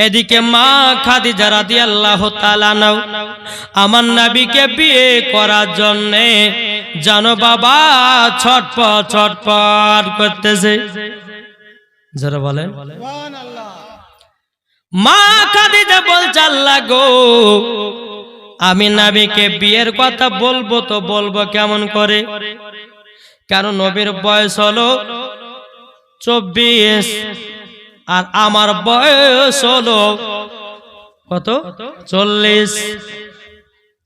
এদিকে মা খাদিজা রাদিয়াল্লাহু তাআলা আনহা আমার নবীকে বিয়ে করার জন্য জানো বাবা ছটপট করতেছে। যারা বলেন সুবহানাল্লাহ। মা খাদিজা বলছে আল্লাহ গো, আমি নবীকে বিয়ের কথা বলবো তো বলবো কেমন করে, কারণ নবীর বয়স হলো 24 আর আমার বয়স হলো কত 40।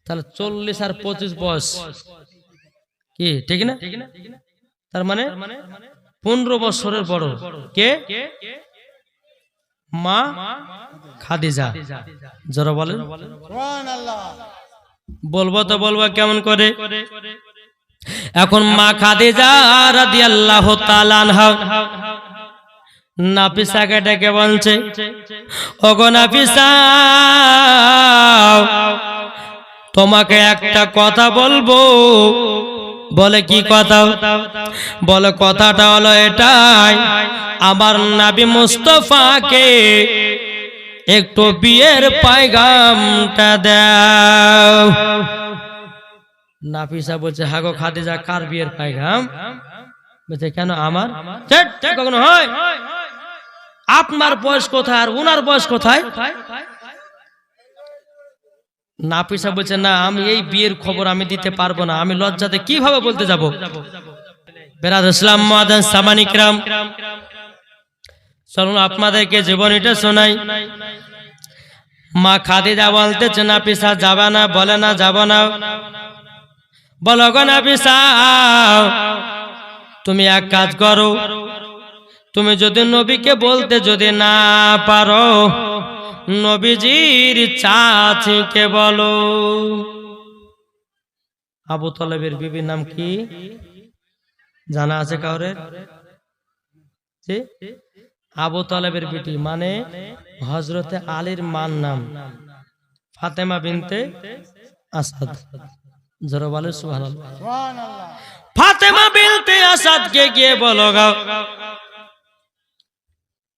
তাহলে 40 আর 25 বয়স কি ঠিক না? তার মানে 15 বছরের বড় কে? মা খাদিজা। যারা বলেন সুবহানাল্লাহ। বলবো তো বলবো কেমন করে। এখন মা খাদিজা রাদিয়াল্লাহু তাআলা আনহা নাফিসাকে ডেকে বলছে, ওগো নাফিসা, তোমাকে একটা কথা বলবো। বলে কি কথা? বলে কথাটা হলো এটাই, আমার নবী মুস্তাফাকে একটু বিয়ের পয়গামটা দাও। নাফিসা বলছে হ্যাঁ গো খাদিজা, কার বিয়ের পয়গাম? বলছে কেন আমার? কখনো হয়? আপনার বয়স কোথায় আর উনার বয়স কোথায়? নাফিসা বলছে না, আমি এই বিয়ের খবর আমি দিতে পারবো না, আমি লজ্জাতে কিভাবে বলতে যাব। বেরাদর ইসলাম মুআদ্দিন সামানি কিরাম, চলুন আপনাদেরকে জীবনীটা শোনাই। মা খাদিজা বলতেছে নাফিসা যাবে না? বলে না যাব না। বলো গো নাফিসা, তুমি এক কাজ করো, তুমি যদি নবীকে বলতে যদি না পারো, নবীজির চাচিকে বলো। আবু তালেবের বিবির নাম কি জানা আছে কাউরে? আবু তালেবের বিটি মানে হযরতে আলীর মার নাম ফাতেমা বিনতে আসাদ। যারা বলে সুবহানাল্লাহ। ফাতেমা বিনতে আসাদকে গিয়ে বলো গো।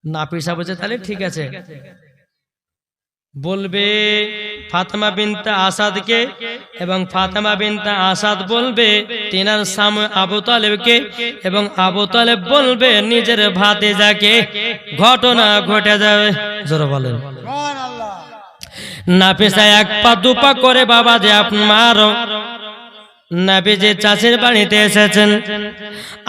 নাফিসা বলছে তাহলে ঠিক আছে, বলবে ফাতেমা বিনতে আসাদকে, এবং ফাতেমা বিনতে আসাদ বলবে তিনার স্বামী আবু তালেবকে, এবং আবু তালেব বলবে নিজের ভাতিজাকে। ঘটনা ঘটে যাবে। জোরে বলেন সুবহানাল্লাহ। নাফিসা এক পা দুপা করে বাবা যে আপনার নবীজি চাচির বাড়িতে এসেছেন।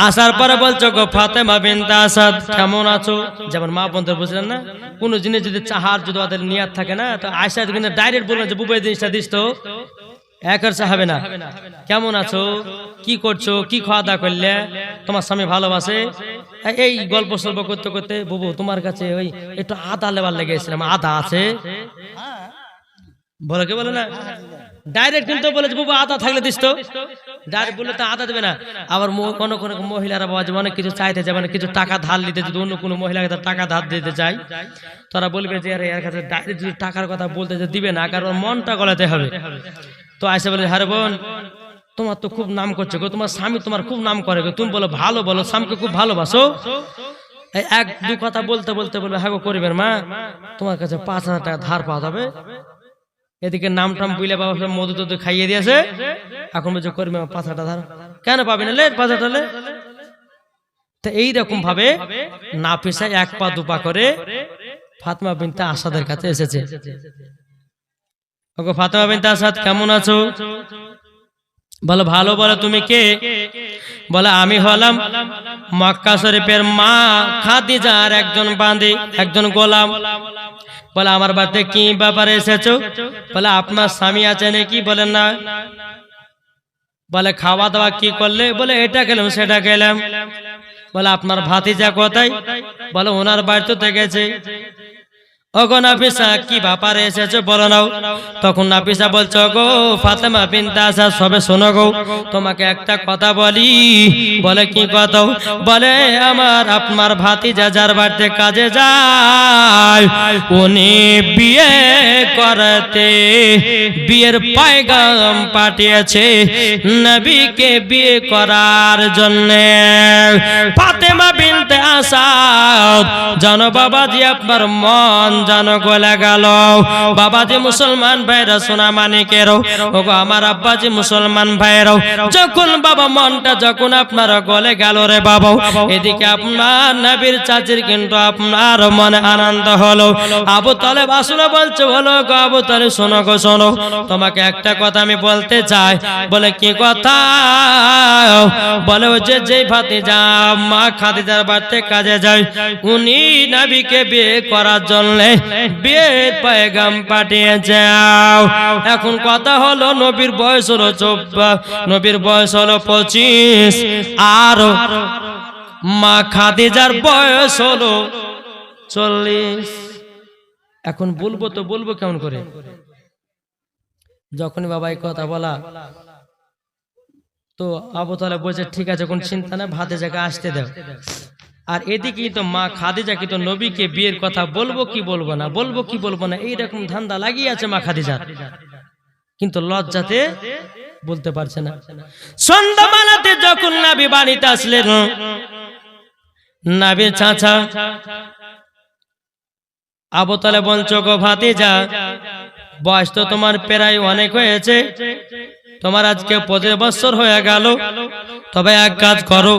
আসার পরে বলছো গো ফাতেমা বিনতে আসাদ কেমন আছো? যেমন মা বোনদের বুঝলেন না, কোন জিনিস যদি চাহার যদি ওদের নিয়াত থাকে না, তো আয়সা কিন্তু ডাইরেক্ট বলবেন যে বুবাই জিনিসটা দিস তো, একের চাহাবে না। কেমন আছো, কি করছো, কি খাওয়া দাওয়া করলে, তোমার স্বামী ভালোবাসে, এই গল্প সল্প করতে করতে বুবু তোমার কাছে ওই একটু আদা লেবার লেগেছিলাম, আদা আছে? বলে কে বলে না, ডাইরেক্ট কিন্তু বলে যে বুবু আদা থাকলে দিস তো। ডাইরেক্ট বললে তো আদা দেবে না। আবার কোন কোন মহিলারা বাবা অনেক কিছু চাইতে যায়, মানে কিছু টাকা ধার নিতে, যদি অন্য কোনো মহিলাকে টাকা ধার দিতে চায়, তারা বলবে যে আরে এর কাছে ডাইরেক্ট যদি টাকার কথা বলতে যে দিবে না, কারণ মনটা গলাতে হবে। তো আইসা বলে হারে বোন তোমার তো খুব নাম করছে গো, তোমার স্বামী তোমার খুব নাম করে গো, তুমি বলো ভালো বলো, স্বামীকে খুব ভালোবাসো। এক দু কথা বলতে বলতে বলবে হ্যাঁ গো করিবেন মা, তোমার কাছে 5,000 টাকা ধার পাওয়া যাবে। এদিকে নাম টাম বুইলে বাবা মধু টধু খাইয়ে দিয়েছে, এখন বলছে করবে 5,000 টাকা ধার। কেন পাবি না, লে 5,000 টাকা লে। তো এইরকম ভাবে নাফিসা এক পা দুপা করে ফাতেমা বিনতে আসাদের কাছে এসেছে। ওগো ফাতেমা বিনতে আসাদ কেমন আছো? বলো ভালো। বলো তুমি কে? বলে আমি হলাম মক্কা শরীফের মা খাদিজার একজন বান্দি, একজন গোলাম। বলে আমার বাড়িতে কি ব্যাপারে এসেছো? বলে আপনার স্বামী আছে নাকি? বলে না। বলে খাওয়া দাওয়া কি করলে? বলে এটা খেলাম সেটা খেলাম। বলে আপনার ভাতিজা কোথায়? বলে ওনার বাড়িতে গেছে। ওগো নাফিসা কি ব্যাপারে এসেছো বলো নাও। তখন নাফিসা বলছো গো ফাতেমা বিনতে আসাদ সবে শোনো গো, তোমাকে একটা কথা বলি। বলে কি কথা? বলে আমার আপনার ভাতিজা যার বাড়িতে কাজে যায়, উনি বিয়ে করতে বিয়ের পয়গাম পাঠিয়েছে নবীকে বিয়ে করার জন্য। ফাতেমা বিনতে আসাদ জানো বাবাজি আপনার মন জানো গলে গেল। বাবাজি মুসলমান ভাইরা সোনা মানিকেরও, ওগো আমার আব্বাজি মুসলমান ভাইরাও, যখন বাবা মনটা যখন আপনার গলে গেল রে বাবা, এদিকে আপনার নবীর চাচির কিন্তু আপনার মনে আনন্দ হলো। আবু তালেব আসলে বলছে, বলো গো আবু তালেব, শোনো গো শোনো, তোমাকে একটা কথা আমি বলতে চাই। বলে কি কথা? বলে ও যে ভাতিজা মা খাদিজার বাড়িতে কাজে যায়, উনি নবীকে বিয়ে করার জন্য বিয়ের পয়গাম পাঠিয়েছে। এখন কথা হলো নবীর বয়স হলো 25, আর মা খাদিজার বয়স হলো 40। এখন বলবো তো বলবো কেমন করে? যখনই বাবা এই কথা বলা, তো আবু তালেব বলছে ঠিক আছে, কোন চিন্তা না, ভাতিজাকে আসতে দাও। আর এদিকে তো মা খাদিজা কি তো নবীকে বিয়ের কথা বলবো কি বলবো না, বলবো কি বলবো না, এইরকম ধান্দা লাগিয়ে আছে মা খাদিজা, কিন্তু লজ্জাতে বলতে পারছে না। সন্ধ্যাবেলাতে যখন নবী বাড়িতে আসলেন, নবীর চাচা আবু তালেব বলছো গো ভাতিজা, বয়স তো তোমার প্রায় অনেক হয়েছে, তোমার আজকে 25 বছর হয়ে গেল, তবে এক কাজ করো,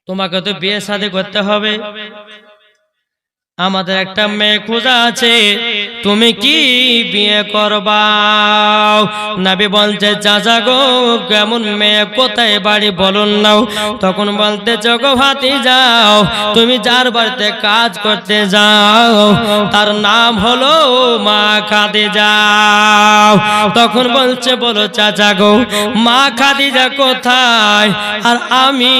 তোমাকে তো বিয়ে শাদী করতে হবে, আমাদের একটা মেয়ে খোঁজা আছে, তুমি কি বিয়ে করবা? নবী বলছে চাচা গো, কেমন মেয়ে, কোথায় বাড়ি বলুন নাও। তখন বলতে গো ভাতিজাও, তুমি যার বাড়িতে কাজ করতে যাও তার নাম হলো মা খাদিজা। তখন বলছে বলো চাচা গো, মা খাদিজা কোথায় আর আমি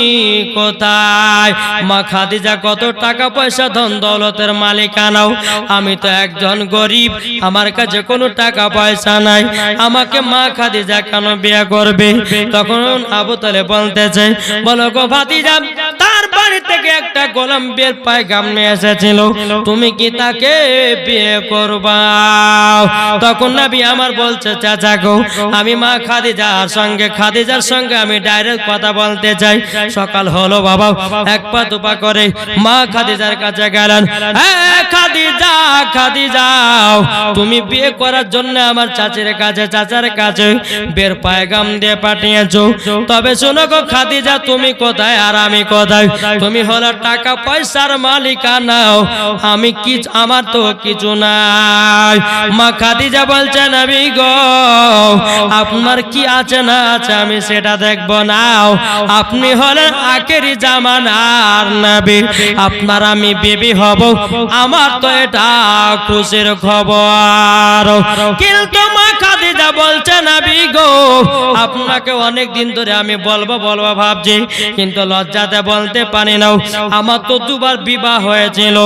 কোথায়? মা খাদিজা কত টাকা পয়সা ধন দৌলতের মালিকানাও, আমি তো একজন গরিব, আমার কাছে কোনো টাকা পয়সা নাই, আমাকে মা খাদিজা কেন বিয়ে করবে? তখন আবু তালেব বলতেছে, বলো গো ভাতিজা, তার বাড়ি থেকে একটা গোলাম বিয়ের পয়গাম নিয়ে এসেছিল, তুমি কি তাকে বিয়ে করবা? তখন নবী আমার বলছে চাচা গো, আমি মা খাদিজার সঙ্গে আমি ডাইরেক্ট কথা বলতে চাই। সকাল হলো বাবা, এক পা দুপা করে মা খাদিজার কাছে গেলেন। খাদিজা, খাদিজাও, তুমি বিয়ে করার জন্য আমার চাচার কাছে বের পয়গাম দিয়ে পাঠিয়েছো, তবে শোনো গো খাদিজা, তুমি কোথায় আর আমি কোথায়? তুমি হলো টাকা পয়সার মালিকানাও, আমি কি, আমার তো কিছু নাই। মা খাদিজা বলছে নবী গো, আপনার কি আছে না আছে আমি সেটা দেখবো না, আপনি হলেন আখেরি জামানার নবী, আপনার আমি বিবি হব, আমার তো এটা খুশির খবর। কিন্তু মা খাদিজা বলছে নবী গো, আপনাকে অনেক দিন ধরে আমি বলবো ভাবছি, কিন্তু লজ্জাতে বলতে পারি না, আমার তো 2 বার বিবাহ হয়েছিল,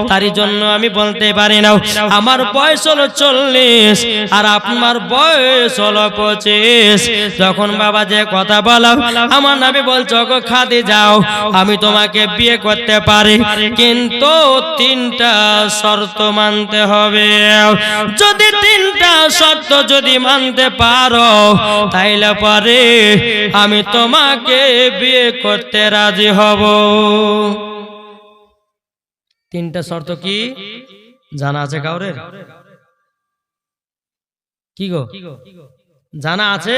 তারই জন্য আমি বলতে পারি না। আমার বয়স হলো 40 আর আপনার বয়স হলো 25। যখন বাবা যে কথা বলো, আমার নবী বলছো গো খাদিজাও, আমি তোমাকে বিয়ে করতে পারি, কিন্তু 3টা শর্ত মানতে হবে। যদি 3টা শর্ত যদি মানতে পারো, তাইলে পরে আমি তোমাকে বিয়ে করতে রাজি হব। 3টা শর্ত কি জানা আছে কাউরে? কি গো জানা আছে?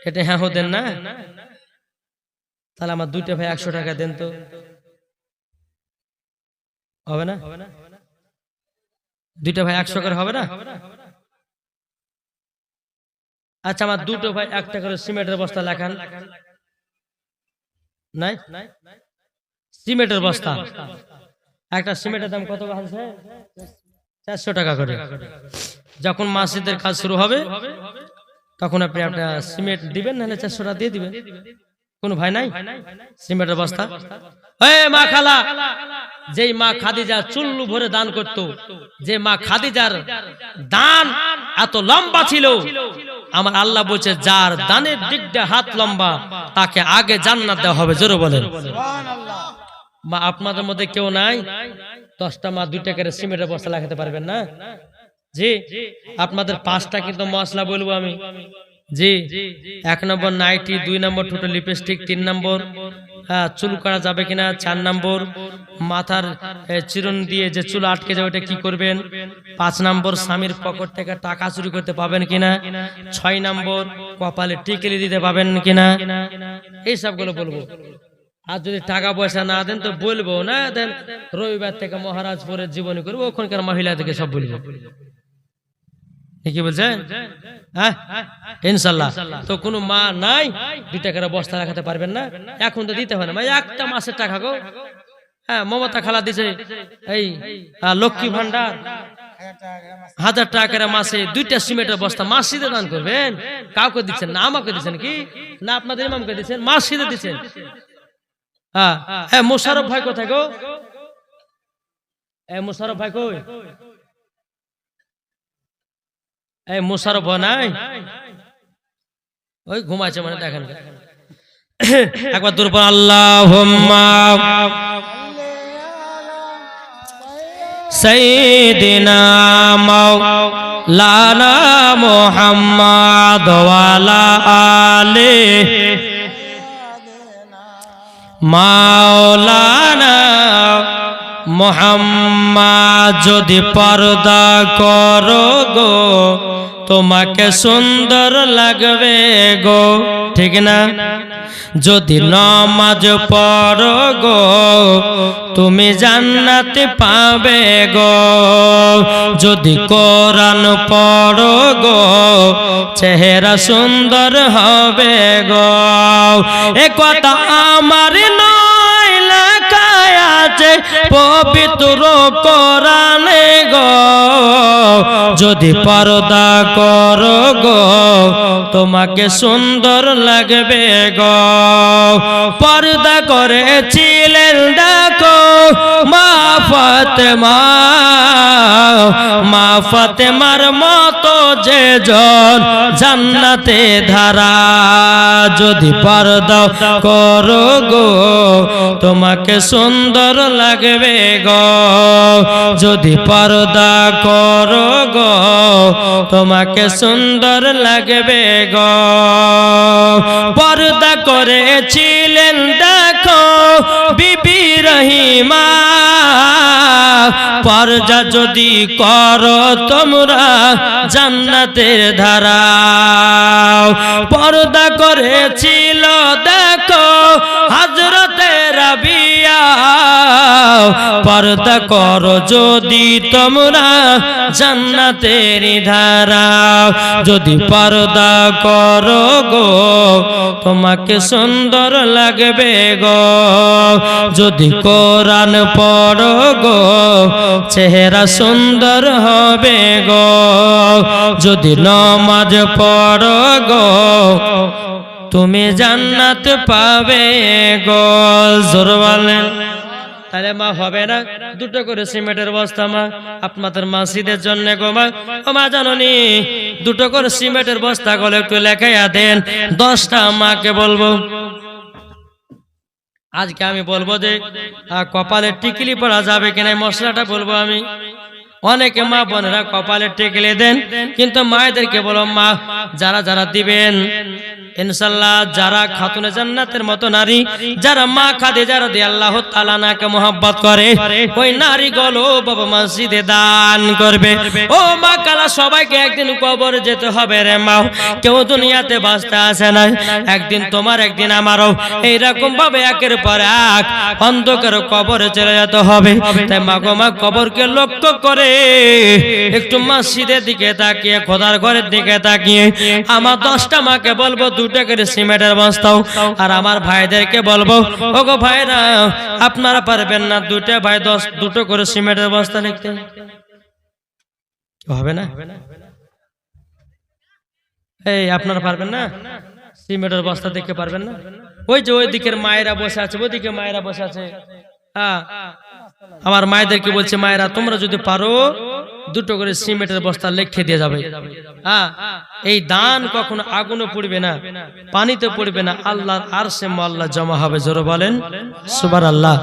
এটা হ্যাঁ দেন না? তাহলে আমার 2টা ভাই 100 টাকা দেন তো, হবে না? 2টা ভাই 100 করে হবে না? আচ্ছা, আমার 2টো ভাই 1 টাকা করে সিমেন্টের বস্তা লেখান। নাই সিমেন্টের বস্তা, একটা সিমেন্টের দাম কত আছে? 400 টাকা করে। যখন মসজিদের কাজ শুরু হবে তখন আপনি আপনার সিমেন্ট দিবেন, নাহলে 400 টাকা দিয়ে দিবেন। কোন ভাই নাই সিমেন্টের বস্তা? মা খালা, যেই মা খাদিজা চুল্লু ভরে দান করত, যে মা খাদিজার দান এত লম্বা ছিল, আমার আল্লাহ বলছে যার দানের দিকটা হাত লম্বা তাকে আগে জান্নাত দেওয়া হবে। জোরে বলেন সুবহানাল্লাহ। মা আপনাদের মধ্যে কেউ নাই 10টা মা 2 টাকার সিমেন্টের বস্তা লাগাতে পারবেন না? জি, আপনাদের 5টা কিন্তু মশলা বলবো আমি, জি 1 নম্বর নাইটি, 2 নম্বর ঠোঁটে লিপস্টিক, 3 নম্বর চুল কাটা যাবে কিনা, 4 নম্বর মাথার চিরুন দিয়ে যে চুল আটকে যাবে ওটা কি করবেন, 5 নম্বর স্বামীর পকেট থেকে টাকা চুরি করতে পাবেন কিনা, 6 নম্বর কপালে টিকলি দিতে পাবেন কিনা, এই সবগুলো বলবো। আর যদি টাকা পয়সা না দেন তো বলবো না, দেন রবিবার থেকে মহারাজপুরের জীবনী করবো, ওখানকার মহিলা থেকে সব বলবো। কি বলছেন? হ্যাঁ ইনশাল্লাহ। তো কোনো মা নাই 2 টাকার বস্তা রাখাতে পারবেন না, এখন তো দিতে হয় না, একটা মাসের টাকা গো। হ্যাঁ মমতা খালা দিছে এই লক্ষ্মী ভান্ডার 1000 টাকার মাসে 2টা সিমেন্টের বস্তা মসজিদে দান করবেন। কাউকে দিচ্ছেন না, আমাকে দিচ্ছেন কি না আপনাদের ইমামকে দিচ্ছেন, মসজিদে দিচ্ছেন। হ্যাঁ মোশারফ ভাই কোথায় গো? মোশারফ ভাই কই? এই মোশারফ নাই, ওই ঘুমাচ্ছে মানে দেখেন। একবার দূর পর আল্লাহুম্মা সাইয়্যিদিনা মাওলানা মুহাম্মদ ওয়া আলা আলিহি মাওলানা মুহাম্মদ। যদি পর্দা করো গো তোমাকে সুন্দর লাগবে গো, ঠিক না? যদি নামাজ পড়ো গো তুমি জান্নাতে পাবে গো, যদি কোরআন পড়ো গো চেহারা সুন্দর হবে গো। এ কথা আমার নয়, লেখায় আছে পবিত্র কোরআনে গো। যদি পর্দা করো গো তোমাকে সুন্দর লাগবে গো। পর্দা করেছিলেন দেখো মা ফাতেমা, মা ফাতেমার মতো যে জন জান্নাতে ধারা। যদি পর্দা করো গো তোমাকে সুন্দর লাগবে গো, যদি পর্দা করো গো তোমাকে সুন্দর লাগবে গো। পর্দা করেছিলেন দেখো বিবি রহিমা, পর্দা যদি করো তোমরা জান্নাতের ধারা। পর্দা করেছিল দেখো হযরতে রাবিয়া, পর্দা করো যদি তোমরা জান্নাতের ধারা। যদি পর্দা করো গো তোমাকে সুন্দর লাগবে গো, যদি কোরআন পড়ো গো চেহারা সুন্দর হবে গো, যদি নামাজ পড়ো গো তুমি জান্নাত পাবে গো। জোর বলেন। তাহলে মা হবে না 2টো করে সিমেন্টের বস্তা মা আপনাদের মসজিদের জন্য গো মা। ও মা জাননি 2টো করে সিমেন্টের বস্তা গুলো একটু লেখাইয়া দেন, 10টা মাকে বলবো। আজকে আমি বলবো যে কপালে টিকলি পড়া যাবে কিনা মশলাটা বলবো আমি। অনেকে মা বোনেরা কপালে টিকলি দেন, কিন্তু মায়েদেরকে বলো মা যারা যারা দিবেন ইনশাআল্লাহ, যারা খাতুনে জান্নাতের মতো নারী, যারা মা খাদিজা রাদিয়াল্লাহু তাআলা আনহাকে মহব্বত করে, ওই নারীগুলো বাবা মসজিদে দান করবে। ও মা কালা সবাইকে একদিন কবরে যেতে হবে রে মা, কেউ দুনিয়াতে বাঁচতে আসে না, একদিন তোমার একদিন আমারও এইরকম ভাবে একের পর এক অন্ধকার কবরে চলে যেতে হবে। তাই মা গো মা কবরকে লক্ষ্য করে একটু মসজিদের দিকে তাকিয়ে, খোদার ঘরের দিকে তাকিয়ে আমার 10টা মাকে বলবো 2টা করে সিমেন্টের বস্তাও, আর আমার ভাইদেরকে বলবো ওগো ভাইরা আপনারা পারবেন না 2টা ভাই 2টো করে সিমেন্টের বস্তা লিখতে? হবে না? এই আপনারা পারবেন না সিমেন্টের বস্তা দেখতে পারবেন না? ওই যে ওই দিকের মায়েরা বসে আছে, ওইদিকে মায়েরা বসে আছে। হ্যাঁ আমার মায়েদেরকে বলছে মায়েরা তোমরা যদি পারো 2টো করে সিমেন্টের বস্তা লিখে দিয়ে যাবে। হ্যাঁ এই দান কখনো আগুনে পড়বে না, পানিতে পড়বে না, আল্লাহর আরশে মোয়াল্লা জমা হবে। জোরে বলেন সুবহানাল্লাহ।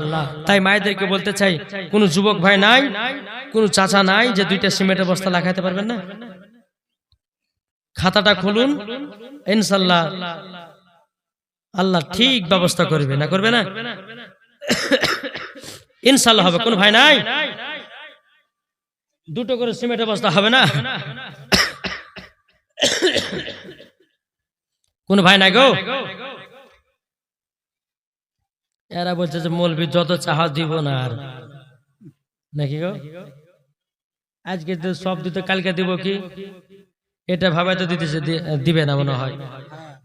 তাই মায়েদেরকে বলতে চাই কোন যুবক ভাই নাই, কোন চাচা নাই যে 2টা সিমেন্টের বস্তা লাগাইতে পারবেন না? খাতাটা খুলুন, ইনশাআল্লাহ আল্লাহ ঠিক ব্যবস্থা করবে, না করবে না? ইনশাআল্লাহ হবে। কোন ভাই নাই? দুটো করে সিমেন্টের বস্তা হবে না? কোন ভাই নাই গো? এরা বলছে যে মৌলবি যত চাহা দিব না, আর নাকি গো? আজকে তো সব দিতে, কালকে দিব কি, এটা ভাবে তো দিতেছে, দিবে না মনে হয়।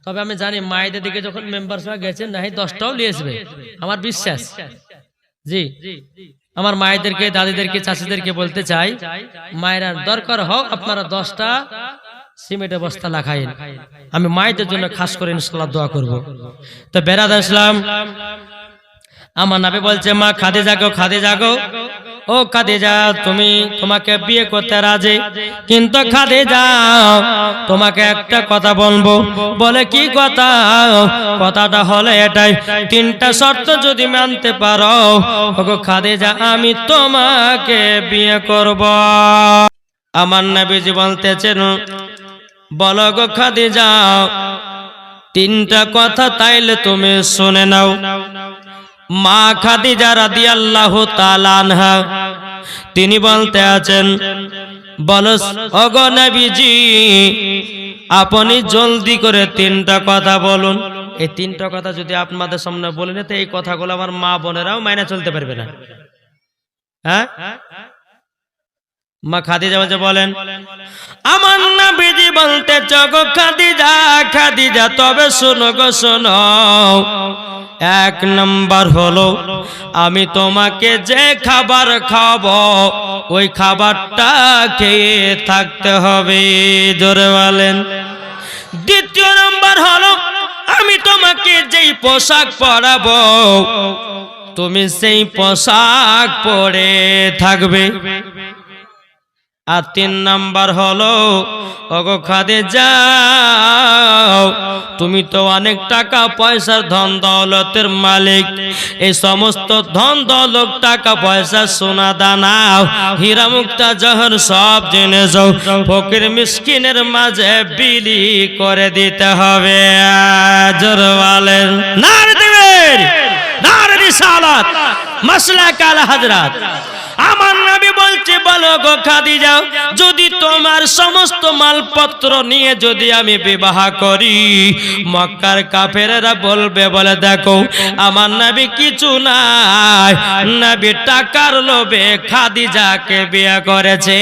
তবে আমি জানি মায়েদের দিকে যখন মেম্বার সহ গেছেন না, 10টাও নিয়ে আসবে, আমার বিশ্বাস। জি, আমার মায়েদেরকে, দাদিদেরকে, চাচিদেরকে বলতে চাই, মায়েরা দরকার হোক আপনারা 10টা সিমেন্টের বস্তা লাগাইন, আমি মায়েদের জন্য খাস করে ইনশাআল্লাহ দোয়া করব। তো বেরাদার ইসলাম, আমার নবী বলছে, মা খাদিজা গো, খাদিজা গো, ও খাদিজা, তুমি, তোমাকে বিয়ে করতে রাজি, কিন্তু খাদিজা তোমাকে একটা কথা বলবো। বলে কি কথা? কথাটা হলো এটাই, 3টা শর্ত যদি মানতে পারো ওগো খাদিজা, আমি তোমাকে বিয়ে করব। আমার নবীজি বলতেছেন, বলো গো খাদিজা 3টা কথা, তাইলে তুমি শুনে নাও। মা খাদিজা রাদিয়াল্লাহু তাআলা আনহা তিনি বলতে আছেন, বলো ওগো নবীজি আপনি জলদি করে 3টা কথা বলুন। এই 3টা কথা যদি আপনাদের সামনে বলি না, তো এই কথাগুলো আমার মা বোনেরাও মাইনা চলতে পারবে না। হ্যাঁ, মা খাদিজা বলছে, বলেন। আমার নবীজি বলতে, গো খাদিজা, খাদিজা তবে শোনো গো, শোনো। 1 নাম্বার হলো, আমি তোমাকে যে খাবার খাওয়াবো ওই খাবারটা খেয়ে থাকতে হবে, জোরে বলেন। 2 নাম্বার হলো, আমি তোমাকে যেই পোশাক পরাবো তুমি সেই পোশাক পরে থাকবে। আর 3 নাম্বার হলো, ওগো খাদিজা তুমি তো অনেক টাকা পয়সার ধন দৌলতের মালিক, এই সমস্ত ধন দৌলত, টাকা পয়সা, সোনা দানা, হীরা মুক্তা জহর সব জেনে যাও, ফকির মিসকিনের মাঝে বিলি করে দিতে হবে। জোর বলেন নারে দিবেন, নারে রিসালাত, মাসলাক আল হযরত। আমার নবী বলছে, বলো গো খাদিজা যদি তোমার সমস্ত মালপত্র নিয়ে যদি আমি বিবাহ করি, মক্কার কাফেররা বলবে, বলে দেখো আমার নবী কিছু নাই, নবী টাকার লোভে খাদিজাকে বিয়ে করেছে,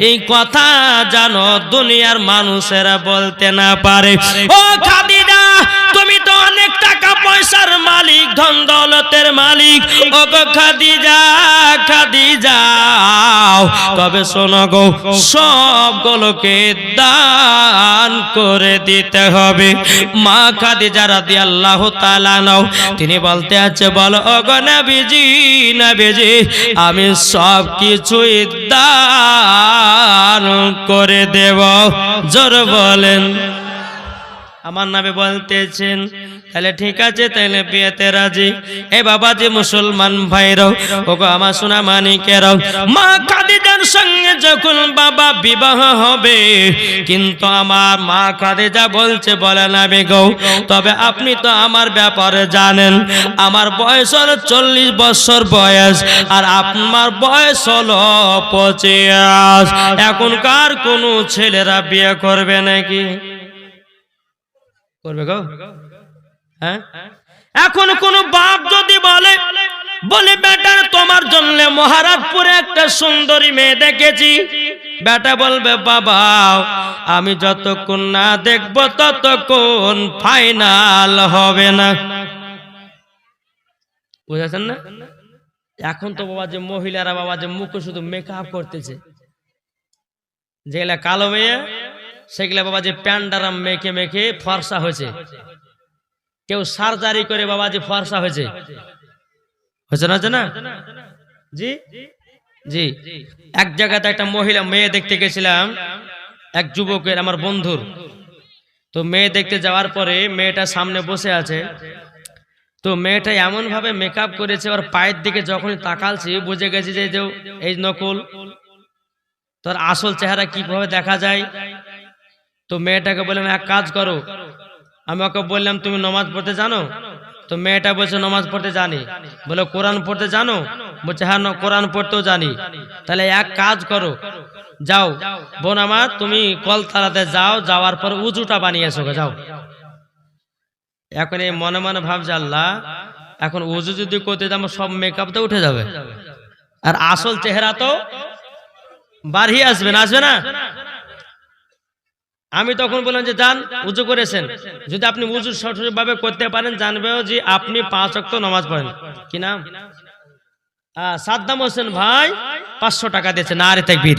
এই কথা জানো দুনিয়ার মানুষেরা বলতে না পারে। ও খাদিজা তুমি তো অনেক টাকা পয়সার মালিক, ধন দৌলতের মালিক, ও গো খাদিজা, খাদিজা তবে শোনো গো, সবগুলোকে দান করে দিতে হবে। মা খাদিজা রাদিয়াল্লাহু তাআলা আনহা তিনি বলতে আছে, বলো ওগো নবীজি, নবীজি আমি সব কিছুই দান করে দেব। জোর বলেন। আমার নবী বলতেছেন, তাহলে ঠিক আছে, তাহলে বিয়েতে রাজি। এ বাবাজি মুসলমান ভাইরাও, ওগো আমার সোনা মানিকেরাও, মা খাদিজার সঙ্গে যখন বাবা বিবাহ হবে, কিন্তু আমার মা খাদিজা বলছে, বলে নবী গো তবে আপনি তো আমার ব্যাপারে জানেন, আমার বয়স হলো 40 বছর বয়স, আর আপনার বয়স হলো 25। এখনকার কোন ছেলেরা বিয়ে করবে নাকি? করবে গো? হ্যাঁ, এখন কোন বাপ যদি বলে, বলে বেটার তোমার জন্য মহারাজপুরে একটা সুন্দরী মেয়ে দেখেছি, বেটা বলবে, বাবা আমি যতক্ষণ না দেখবো ততক্ষণ ফাইনাল হবে না। বুঝেছেন না? এখন তো বাবা যে মহিলারা বাবা যে মুখে শুধু মেকআপ করতেছে, যেগুলা কালো মেয়ে সেগুলা বাবা যে প্যান্ডারাম মেখে মেখে ফর্সা হয়েছে, কেউ সার্জারি করে বাবা যে ফর্সা হয়েছে, হয়েছে না? জি জি, এক জায়গাতে একটা মহিলা মেয়ে দেখতে গেছিলাম, এক যুবকের, আমার বন্ধুর। তো মেয়ে দেখতে যাওয়ার পরে মেয়েটা সামনে বসে আছে, তো মেয়েটা এমন ভাবে মেকআপ করেছে, ওর পায়ের দিকে যখন তাকালছি বুঝে গেছি যে এই নকল। তোর আসল চেহারা কিভাবে দেখা যায়? তো মেয়েটাকে বললাম এক কাজ করো, আমি ওকে বললাম তুমি নামাজ পড়তে জানো? তো মেয়েটা বলছে নামাজ পড়তে জানি। বলে কোরআন পড়তে জানো? বলছে হ্যাঁ কোরআন পড়তেও জানি। তাহলে এক কাজ করো, যাও বোন আমার, তুমি কলতলাতে যাও, যাওয়ার পর উজুটা বানিয়ে এসো, যাও। এখন এই মনে মনে ভাবছে আল্লাহ, এখন উজু যদি করতে যাবো সব মেকআপ তো উঠে যাবে, আর আসল চেহারা তো বাড়িয়ে আসবে না, আসবে না। আমি তখন বললাম যে যান উজু করেছেন, যদি আপনি উজু সঠিকভাবে করতে পারেন জানবেও যে আপনি 5 ওয়াক্ত নামাজ পড়েন। কি নাম? সাদ্দাম হোসেন ভাই 500 টাকা দিয়েছে। নারে তাকবীর,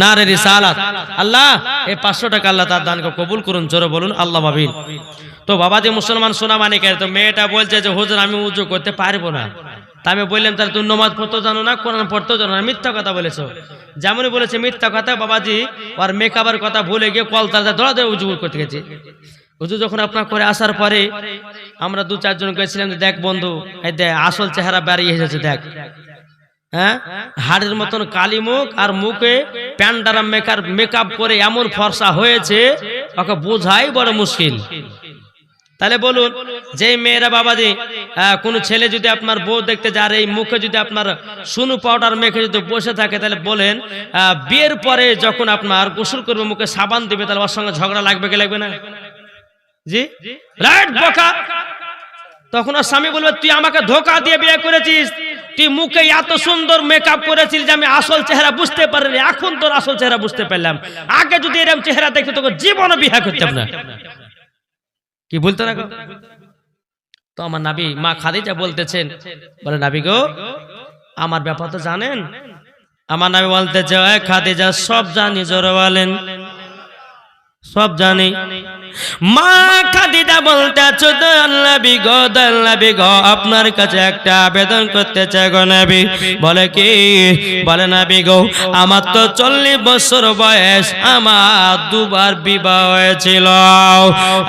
নারে রিসালাত। আল্লাহ এই 500 টাকা আল্লাহ তার দানকে কবুল করুন, জোরে বলুন আল্লাহ আমিন। তো বাবাজি মুসলমান সোনা মানিকের, তো মেয়েটা বলছে যে হুজুর আমি উজু করতে পারবো না। তা আমি বললাম তাহলে তুমি নামাজ পড়তেও জানো না, কোরআন পড়তেও জানো না, মিথ্যা কথা বলেছো। যেমনই বলেছে মিথ্যা কথা, বাবাজি আর মেকআপের কথা ভুলে গিয়ে কলতলাতে দৌড়া দৌড়ে উজু করতে গেছে। উজু যখন আপনার করে আসার পরে আমরা 2-4 জন গেছিলাম, দেখ বন্ধু এই দেখ আসল চেহারা বেরিয়ে এসেছে, দেখ হ্যাঁ হাড়ের মতন কালি মুখ, আর মুখে প্যান্ডারা মেকআপ করে এমন ফর্সা হয়েছে ওকে বোঝাই বড় মুশকিল। তাহলে বলুন যে মেয়েরা বাবাজি কোন ছেলে যদি আপনার বউ দেখতে যায়, এই মুখে যদি আপনার সুনু পাউডার মেখে যদি বসে থাকে, তাহলে বলেন বিয়ের পরে যখন আপনার গোসল করবে মুখে সাবান দিবে, তাহলে ওর সঙ্গে ঝগড়া লাগবে কি লাগবে না? জি রাইট বোকা। তখন ওর স্বামী বলবে তুই আমাকে ধোঁকা দিয়ে বিয়ে করেছিস, তুই মুখে এত সুন্দর মেকআপ করেছিস যে আমি আসল চেহারা বুঝতে পারিনি, এখন তোর আসল চেহারা বুঝতে পারলাম, আগে যদি এরকম চেহারা দেখতে তোকে জীবনে বিয়ে করতাম না। কি বলতো না? তো আমার নবী মা খাদিজা বলতেছেন, বলে নবী গো আমার ব্যাপার তো জানেন? আমার নবী বলতেছে খাদিজা সব জানি, জোরে বলেন সব জানি। মা খাদিজা বলতেছে নবী গো, নবী গো আপনার কাছে একটা আবেদন করতে চাই গো নবী। বলে কি? বলে নবী গো আমার তো 40 বছর বয়স, আমার 2 বার বিবাহ হয়েছিল।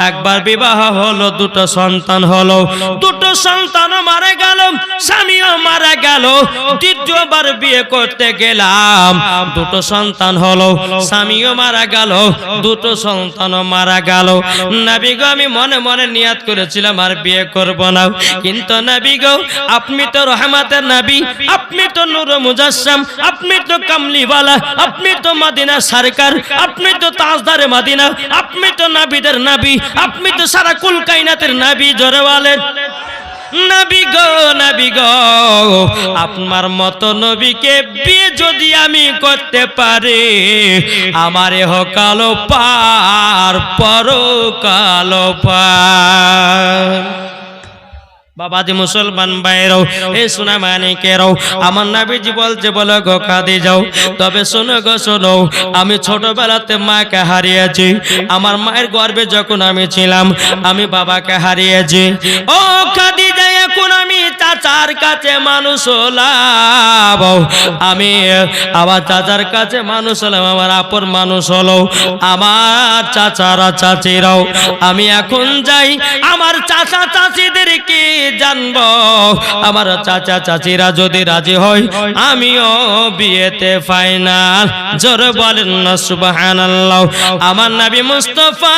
একবার বিবাহ হলো, 2টো সন্তান হলো, 2টো সন্তান মারা গেল, স্বামীও মারা গেল। দ্বিতীয়বার বিয়ে করতে গেলাম, 2টো সন্তান হলো, স্বামীও মারা গেল, 2টো সন্তানও মারা গেল। নবী গো আমি মনে মনে নিয়াত করেছিলাম আর বিয়ে করব না, কিন্তু নবী গো আপনি তো রহমতের নবী, আপনি তো নূর মুজাসসাম, আপনি তো কামলিওয়ালা, আপনি তো মদিনা সরকার, আপনি তো তাজদারে মদিনা, আপনি তো নবীদের নবী, আপনি তো সারা কুল কায়নাতের নবী। জোরে বলেন নবী গো, নবী গো আপনার মতো নবীকে বিয়ে যদি আমি করতে পারি, আমার ইহকাল পার পরকাল পার। বাবাজি মুসলমান ভাইরাও এই সোনা মানিকেরাও, আমার নবীজি বলছে বলো গো খাদিজা তবে শোনো গো শোনো, আমি ছোটবেলাতে মাকে হারিয়েছি, আমার মায়ের গর্ভে যখন আমি ছিলাম আমি বাবাকে হারিয়েছি। ও খাদিজা এখন আমি চাচার কাছে মানুষ হলাম, আমি আবার চাচার কাছে মানুষ হলাম, আমার আপন মানুষ হলো আমার চাচারা চাচিরাও। আমি এখন যাই আমার চাচা চাচিদেরকে জানবো, আমার চাচা চাচিরা যদি রাজি হয় আমিও বিয়েতে ফাইনাল। জোরে বলেন না সুবহানাল্লাহ। আমার নবী মুস্তাফা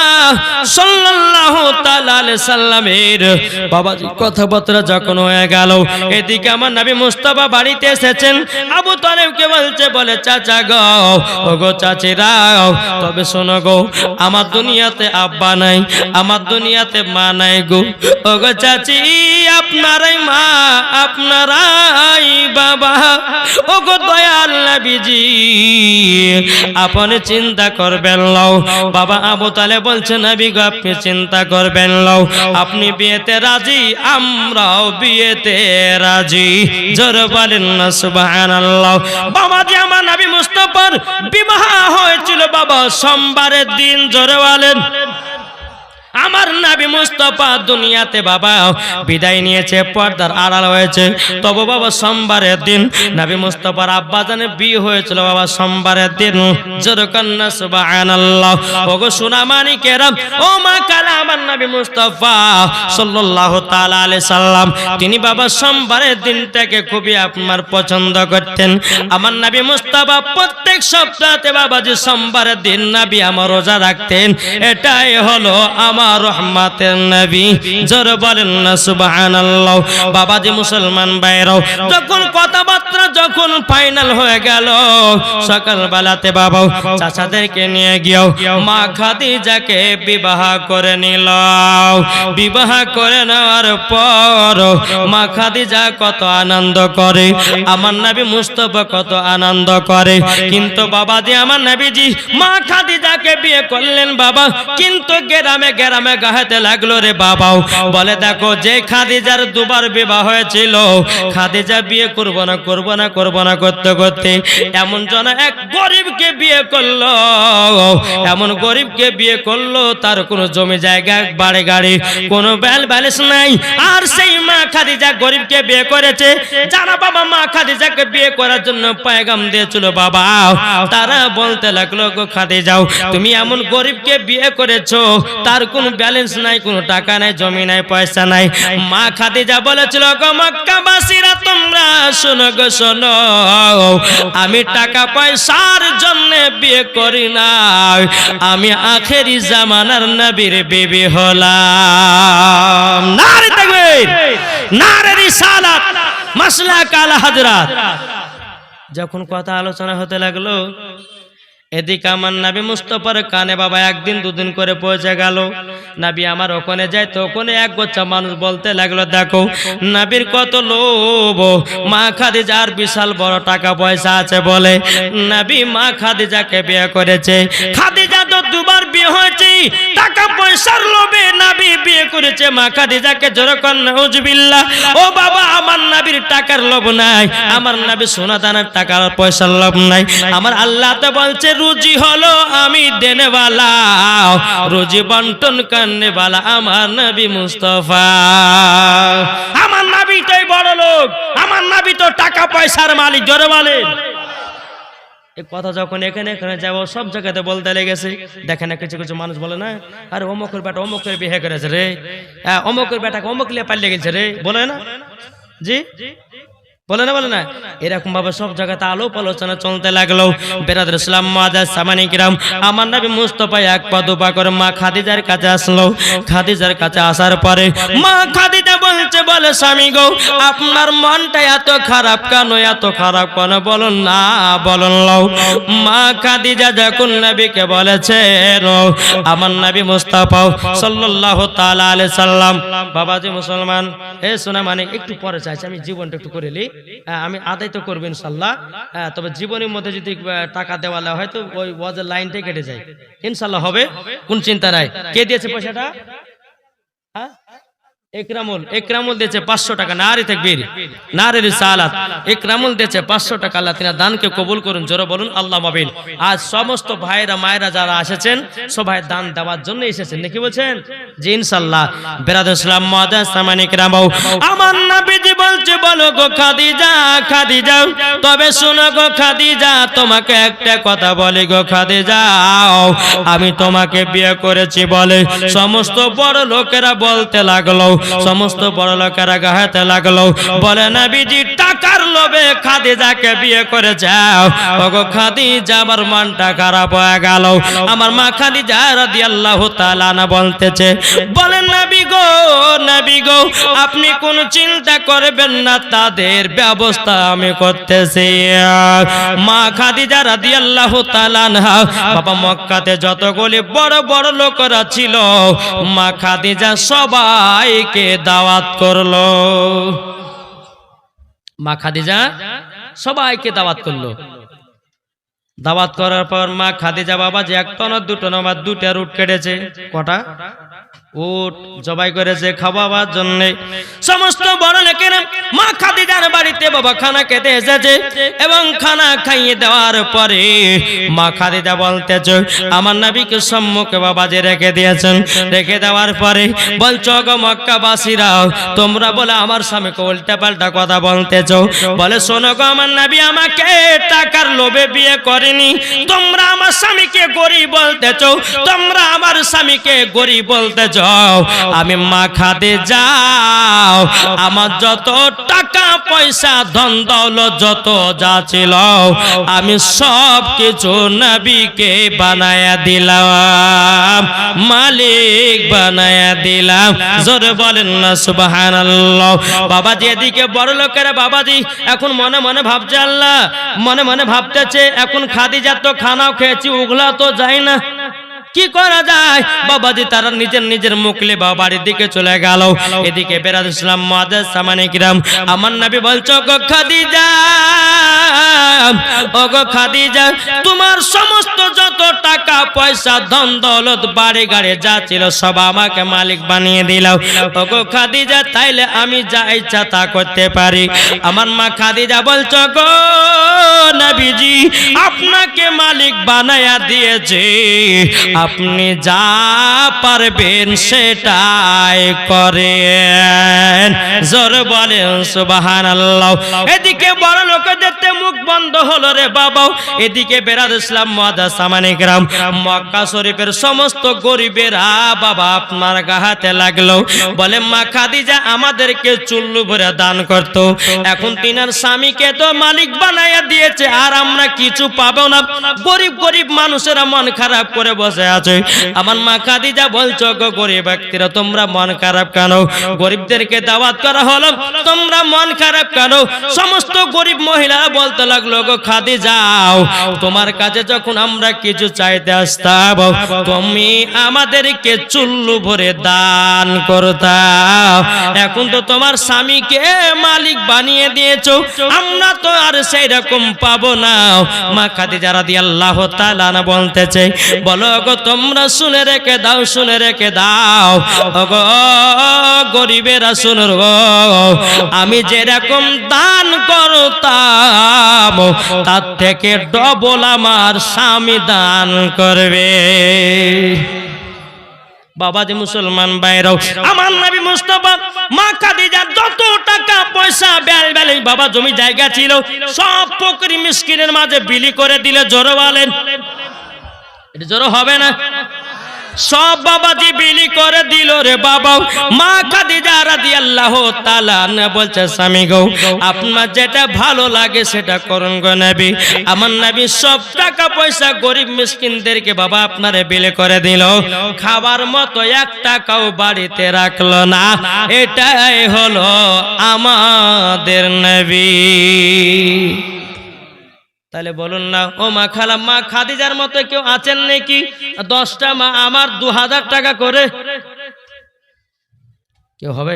সাল্লাল্লাহু তাআলা আলাইহি সাল্লামের বাবাজি কথাবার্তা যখন হয়ে গেল, এদিকে আমার নবী মুস্তাফা বাড়িতে এসেছেন। আবু তালেবকে বলছে বলে চাচা গো, ও গো চাচিরা তবে শোনো গো, আমার দুনিয়াতে আব্বা নাই, আমার দুনিয়াতে মা নাই গো। ও গো চাচি আপনারাই মা, আপনারাই বাবা। ও গো দয়াল নবীজি আপনি চিন্তা করবেন লও। বাবা আবু তালেব বলছে নবী গো আপনি চিন্তা করবেন লও, আপনি বিয়েতে রাজি, আমরাও বিয়েতে রাজি। জোরে বলেন না সুবহানাল্লাহ। বাবাজি আমার নবী মুস্তাফার বিবাহ হয়েছিল বাবা সোমবারের দিন। জোরে বলেন আমার নবী মুস্তাফা দুনিয়াতে বাবা বিদায় নিয়েছে, পর্দার আড়াল হয়েছে। তবে বাবা সোমবারের দিন নবী মুস্তাফার আব্বাজানের বিয়ে হয়েছিল বাবা সোমবারের দিন। জোরকান্না সুবহানাল্লাহ। ওগো সোনা মানিকেরা, ও মা কালা, আমার নবী মুস্তাফা সাল্লাল্লাহু তাআলা আলাইহি সাল্লাম তিনি বাবা সোমবারের দিনটাকে খুবই আপনার পছন্দ করতেন। আমার নবী মুস্তাফা প্রত্যেক সপ্তাহে বাবা যে সোমবারের দিন নবী আমার রোজা রাখতেন। এটাই হলো আমার রহমতের নবী। জোরে বলেন না সুবহানাল্লাহ। বাবাজি মুসলমান ভাইরাও, যখন কথাবার্তা যখন ফাইনাল হয়ে গেল, সকাল বেলাতে বাবা চাচাদেরকে নিয়ে গিয়েও মা খাদিজাকে বিবাহ করে নিল। বিবাহ করে নেওয়ার পর মা খাদিজা কত আনন্দ করে, আমার নবী মুস্তাফা কত আনন্দ করে। কিন্তু বাবাজি আমার নবীজি মা খাদিজাকে বিয়ে করলেন বাবা, কিন্তু গ্রামে গ্রামে গাহাতে লাগলো রে বাবাও। বলে দেখো, যে খাদিজার দুবার বিবাহ হয়েছিল, খাদিজা বিয়ে করবো না করবো না করবো না করতে করতে এমন জন এক গরিবকে বিয়ে করলো, এমন গরিবকে বিয়ে করলো তার কোনো জমি জায়গা বাড়ি গাড়ি কোনো ব্যালেন্স নাই। আর সেই মা খাদিজা গরিবকে বিয়ে করেছে। যারা বাবা মা খাদিজাকে বিয়ে করার জন্য পয়গাম দিয়েছিল বাবা, তারা বলতে লাগলো, গো খাদিজাও, তুমি এমন গরিবকে বিয়ে করেছো, তার কোনো ব্যালেন্স নাই, কোনো টাকা নাই, জমি নাই, পয়সা নাই। মা খাদিজা বলেছিল, গো মক্কাবাসীরা তোমরা শোনো গো শোনো, আমি টাকা পয়সার জন্য বিয়ে করি না, আমি আখেরি জামানার নবীর বিবি হলাম। নারে তাকবীর, নারে রিসালাত, মাসলাক আলা হযরত। যখন কথা আলোচনা হতে লাগলো, এদিকে আমার নবী মুস্তাফার কানে বাবা একদিন দুদিন করে পৌঁছে গেল। নবী আমার ওখানে যায়, তো ওখানে এক গোচ্ছা মানুষ বলতে লাগলো, দেখো নবীর কত লোভ, মা খাদিজার বিশাল বড় টাকা পয়সা আছে বলে নবী মা খাদিজাকে বিয়ে করেছে। খাদিজা তো দুবার বিয়ে হয়েছে, টাকা পয়সার লোভে নবী বিয়ে করেছে মা খাদিজাকে। যেরকম নাউজুবিল্লাহ। ও বাবা, আমার নবীর টাকার লোভ নাই, আমার নবী সোনা দানার টাকার পয়সার লোভ নাই। আমার আল্লাহ তো বলছে, রুজি হলো আমি দেনেওয়ালা, রুজি বন্টন করনেওয়ালা আমার নবী মুস্তাফা। আমার নবী তো বড় লোক, আমার নবী তো টাকা পয়সার মালিক। জোরে বলেন। এই কথা যখন এখানে এখানে যাবো সব জায়গাতে বলতে লেগেছে। দেখেন না কিছু কিছু মানুষ বলে না, আরে অমুকের বেটা অমুকের বিয়ে করেছে রে, অমুকের বেটাকে অমুক লিয়ে পালিয়ে গেছে রে, বলে না? জি বলে না, বলে না। এরকম ভাবে সব জায়গাতে আলোপ আলোচনা চলতে লাগলো। বেরাদর ইসলাম মুআজ্জাজ সামানি কিরাম, আমার নবী মুস্তাফা এক পা দুপা করে মা খাদিজার কাছে আসলো। খাদিজার কাছে আসার পরে মা খাদিজা বলছে, বলে স্বামী গো, আপনার মনটা এত খারাপ কেন, এত খারাপ কেন বলুন না, বলুন লও। মা খাদিজা যখন নবীকে বলেছে, আমার নবী মুস্তাফা সাল্লাল্লাহু তাআলা আলাইহি সাল্লাম, বাবাজি মুসলমান, এ শোনা মানে একটু পরে চাইছি আমি জীবনটা একটু করে নি, আমি আদায় তো করবো ইনশাল্লাহ। তবে জীবনের মধ্যে যদি টাকা দেওয়া হয় তো ওই ওয়াজের লাইনটাই কেটে যায়, ইনশাল্লাহ হবে, কোন চিন্তা নাই। কে দিয়েছে পয়সাটা? একরামুল দিয়েছে 500 টাকা। নারে তাকবীর, নারে রিসালাত। একরামুল দিয়েছে 500 টাকা। আল্লাহ তিনা দানকে কবুল করুন। জোরে বলুন আল্লাহ মাবিল। আজ সমস্ত ভাইরা মায়েরা যারা এসেছেন সবাই দান দেওয়ার জন্য এসেছেন, নাকি বলছেন? জি ইনশাআল্লাহ। বেরাদর ইসলাম মুআজ্জাজ সামানি কিরাম, আমার নবীজি বলছে, বলো গো খাদিজা, খাদিজা, তবে শোনো গো খাদিজা, তোমাকে একটা কথা বলি গো খাদিজা, আমি তোমাকে বিয়ে করেছি বলে সমস্ত বড় লোকেরা বলতে লাগলো, সমস্ত বড় লোকেরা গাহাতে লাগলো, বলে নবীজি টাকার লোভে খাদিজাকে বিয়ে করে যাও। ওগো খাদিজা, আমার মনটা খারাপ হয়ে গেল। আমার মা খাদিজা রাদিয়াল্লাহু তাআলা আনহা বলতেছে, বলেন নবী গো, নবী গো, আপনি কোন চিন্তা করবেন না, তাদের ব্যবস্থা আমি করতেছি। মা খাদিজা রাদিয়াল্লাহু তাআলা আনহা বাবা মক্কাতে যতগুলি বড় বড় লোকেরা ছিল, মা খাদিজা সবাইকে দাওয়াত করলো। মা খাদিজা সবাইকে দাওয়াত করলো। দাওয়াত করার পর মা খাদিজা বাবা যে একটা না দুটো না, দুটা রুট কেটেছে। কটা? উট জবাই করেছে খাওয়াবার জন্য। সমস্ত বড় লোকেরা মা খাদিজার বাড়িতে বাবা খানা খেতে এসেছে এবং খানা খাইয়ে দেওয়ার পরে মা খাদিজা বলতেছে আমার নবীকে সম্মুখে বাবাজি রেখে দিয়েছেন। রেখে দেওয়ার পরে বলছো গো মক্কাবাসীরাও তোমরা বলে আমার স্বামীকে উল্টা পাল্টা কথা বলতেছ। বলে শোনো গো আমার নবী আমাকে টাকার লোভে বিয়ে করেনি। তোমরা আমার স্বামীকে গরিব বলতেছ, তোমরা আমার স্বামীকে গরিব বলতেছ। আমি মা খাদিজা আমার যত টাকা পয়সা ধন দৌলত যত যা ছিল আমি সব কিছু নবীকে বানায়া দিলাম, মালিক বানায়া দিলাম। জোরে বলেন না সুবহানাল্লাহ। বাবাজি এদিকে বড় লোকেরা বাবাজি এখন মনে মনে ভাবছে আল্লাহ, মনে মনে ভাবতেছে এখন খাদিজা তো খানাও খেয়েছি ওগুলা তো যায় না, কি করা যায়। বাবাজি তারা নিজের নিজের মুখলে বাড়ির দিকে চলে গেল। এদিকে বেরাদ ইসলাম মুআজ্জাজ সামানে কিরাম আমার নবী বলছো গো খাদিজা, ও গো খাদিজা তোমার সমস্ত যত টাকা পয়সা ধন দৌলত বাড়ি গাড়ি যা ছিল সব আমাকে মালিক বানিয়ে দিলাও। ও গো খাদিজা তাইলে আমি যা ইচ্ছা তা করতে পারি। আমার মা খাদিজা বলছো গো নবীজি আপনাকে মালিক বানায়া দিয়েছে, আপনি যা পারবেন সেটাই করেন। জোরে বলেন সুবহানাল্লাহ। এদিকে বড় লোকদের মুখ বন্ধ হলো রে বাবা। এদিকে বেরাদ ইসলাম মুআজ্জাজ সামানে কিরাম মক্কা শরীফের সমস্ত গরিবেরা বাবা আপনার গাহাতে লাগলো। বলে মা খাদিজা আমাদেরকে চুল্লু ভরে দান করতো, এখন তিনার স্বামীকে তো মালিক বানাইয়া দিয়েছে আর আমরা কিছু পাবো না। গরিব গরিব মানুষেরা মন খারাপ করে বসে আছে। আমার মা খাদিজা বলছো গো গরিব ব্যক্তিরা তোমরা মন খারাপ কেন? গরিবদেরকে দাওয়াত করা হলো তোমরা মন খারাপ কেন? সমস্ত গরিব মহিলারা বলতে লাগলো গো খাদিজাও তোমার কাছে যখন আমরা কিছু চাইতে আসতাম তুমি আমাদেরকে চুল্লু ভরে দান করতাম, এখন তো তোমার স্বামীকে মালিক বানিয়ে দিয়েছো, আমরা তো আর সেই রকম পাবো না। মা খাদিজা রাদিয়াল্লাহু তাআলা বলতেছে বলো গো তোমরা শুনে রেখে দাও, শুনে রেখে দাও গো গরিবেরা শুনো গো, আমি যেরকম দান করতাম তার থেকে ডবল আমার স্বামী দান করবে। বাবাজি মুসলমান ভাইরাও আমার নবী মুস্তাফা মা খাদিজার যত টাকা পয়সা বেল বাবা জমি জায়গা ছিল সব ফকির মিসকিনের মাঝে বিলি করে দিলে। জোরে বলেন, এটা জোরে হবে না? সব বাবাজি বিলি করে দিল রে বাবা। মা খাদিজা রাদিয়াল্লাহু তাআলা বলছে স্বামী গো আপনার যেটা ভালো লাগে সেটা করুন গো নবী। আমার নবী সব টাকা পয়সা গরিব মিসকিনদেরকে বাবা আপনারে বিলি করে দিল, খাবার মতো এক টাকাও বাড়িতে রাখলো না। এটাই হলো আমাদের নবী। তাহলে বলুন না ও মা খালা মা খাদিজার মতো কেউ আছেন নাকি? 10টা মা আমার 2000 টাকা করে কেউ হবে?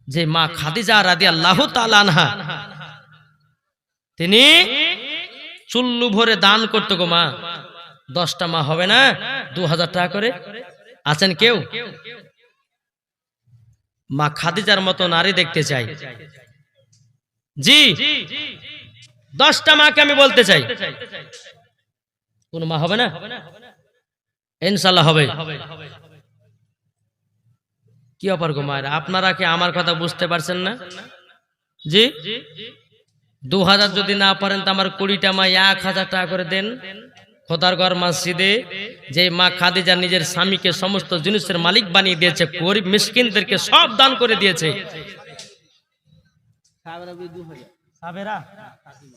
যে মা খাদিজা রাদিয়াল্লাহু তাআলা আনহা তিনি চুল্লু ভরে দান করতো গো মা, 10টা মা হবে না 2000 টাকা করে? আছেন কেউ? মা খাদিজার মতো নারী দেখতে চাই। জি 10টা মাকে আমি বলতে চাই, কোন মা হবে না? ইনশাআল্লাহ হবে। কি অপার গো মায়েরা, আপনারা কি আমার কথা বুঝতে পারছেন না? জি 2000 যদি না পারেন তো আমার 20টা মা 1000 টাকা করে দেন। খোদার ঘর মসজিদে যে মা খাদিজা নিজের স্বামীকে সমস্ত জিনিসের মালিক বানিয়ে দিয়েছে, গরিব মিসকিনদেরকে সব দান করে দিয়েছে।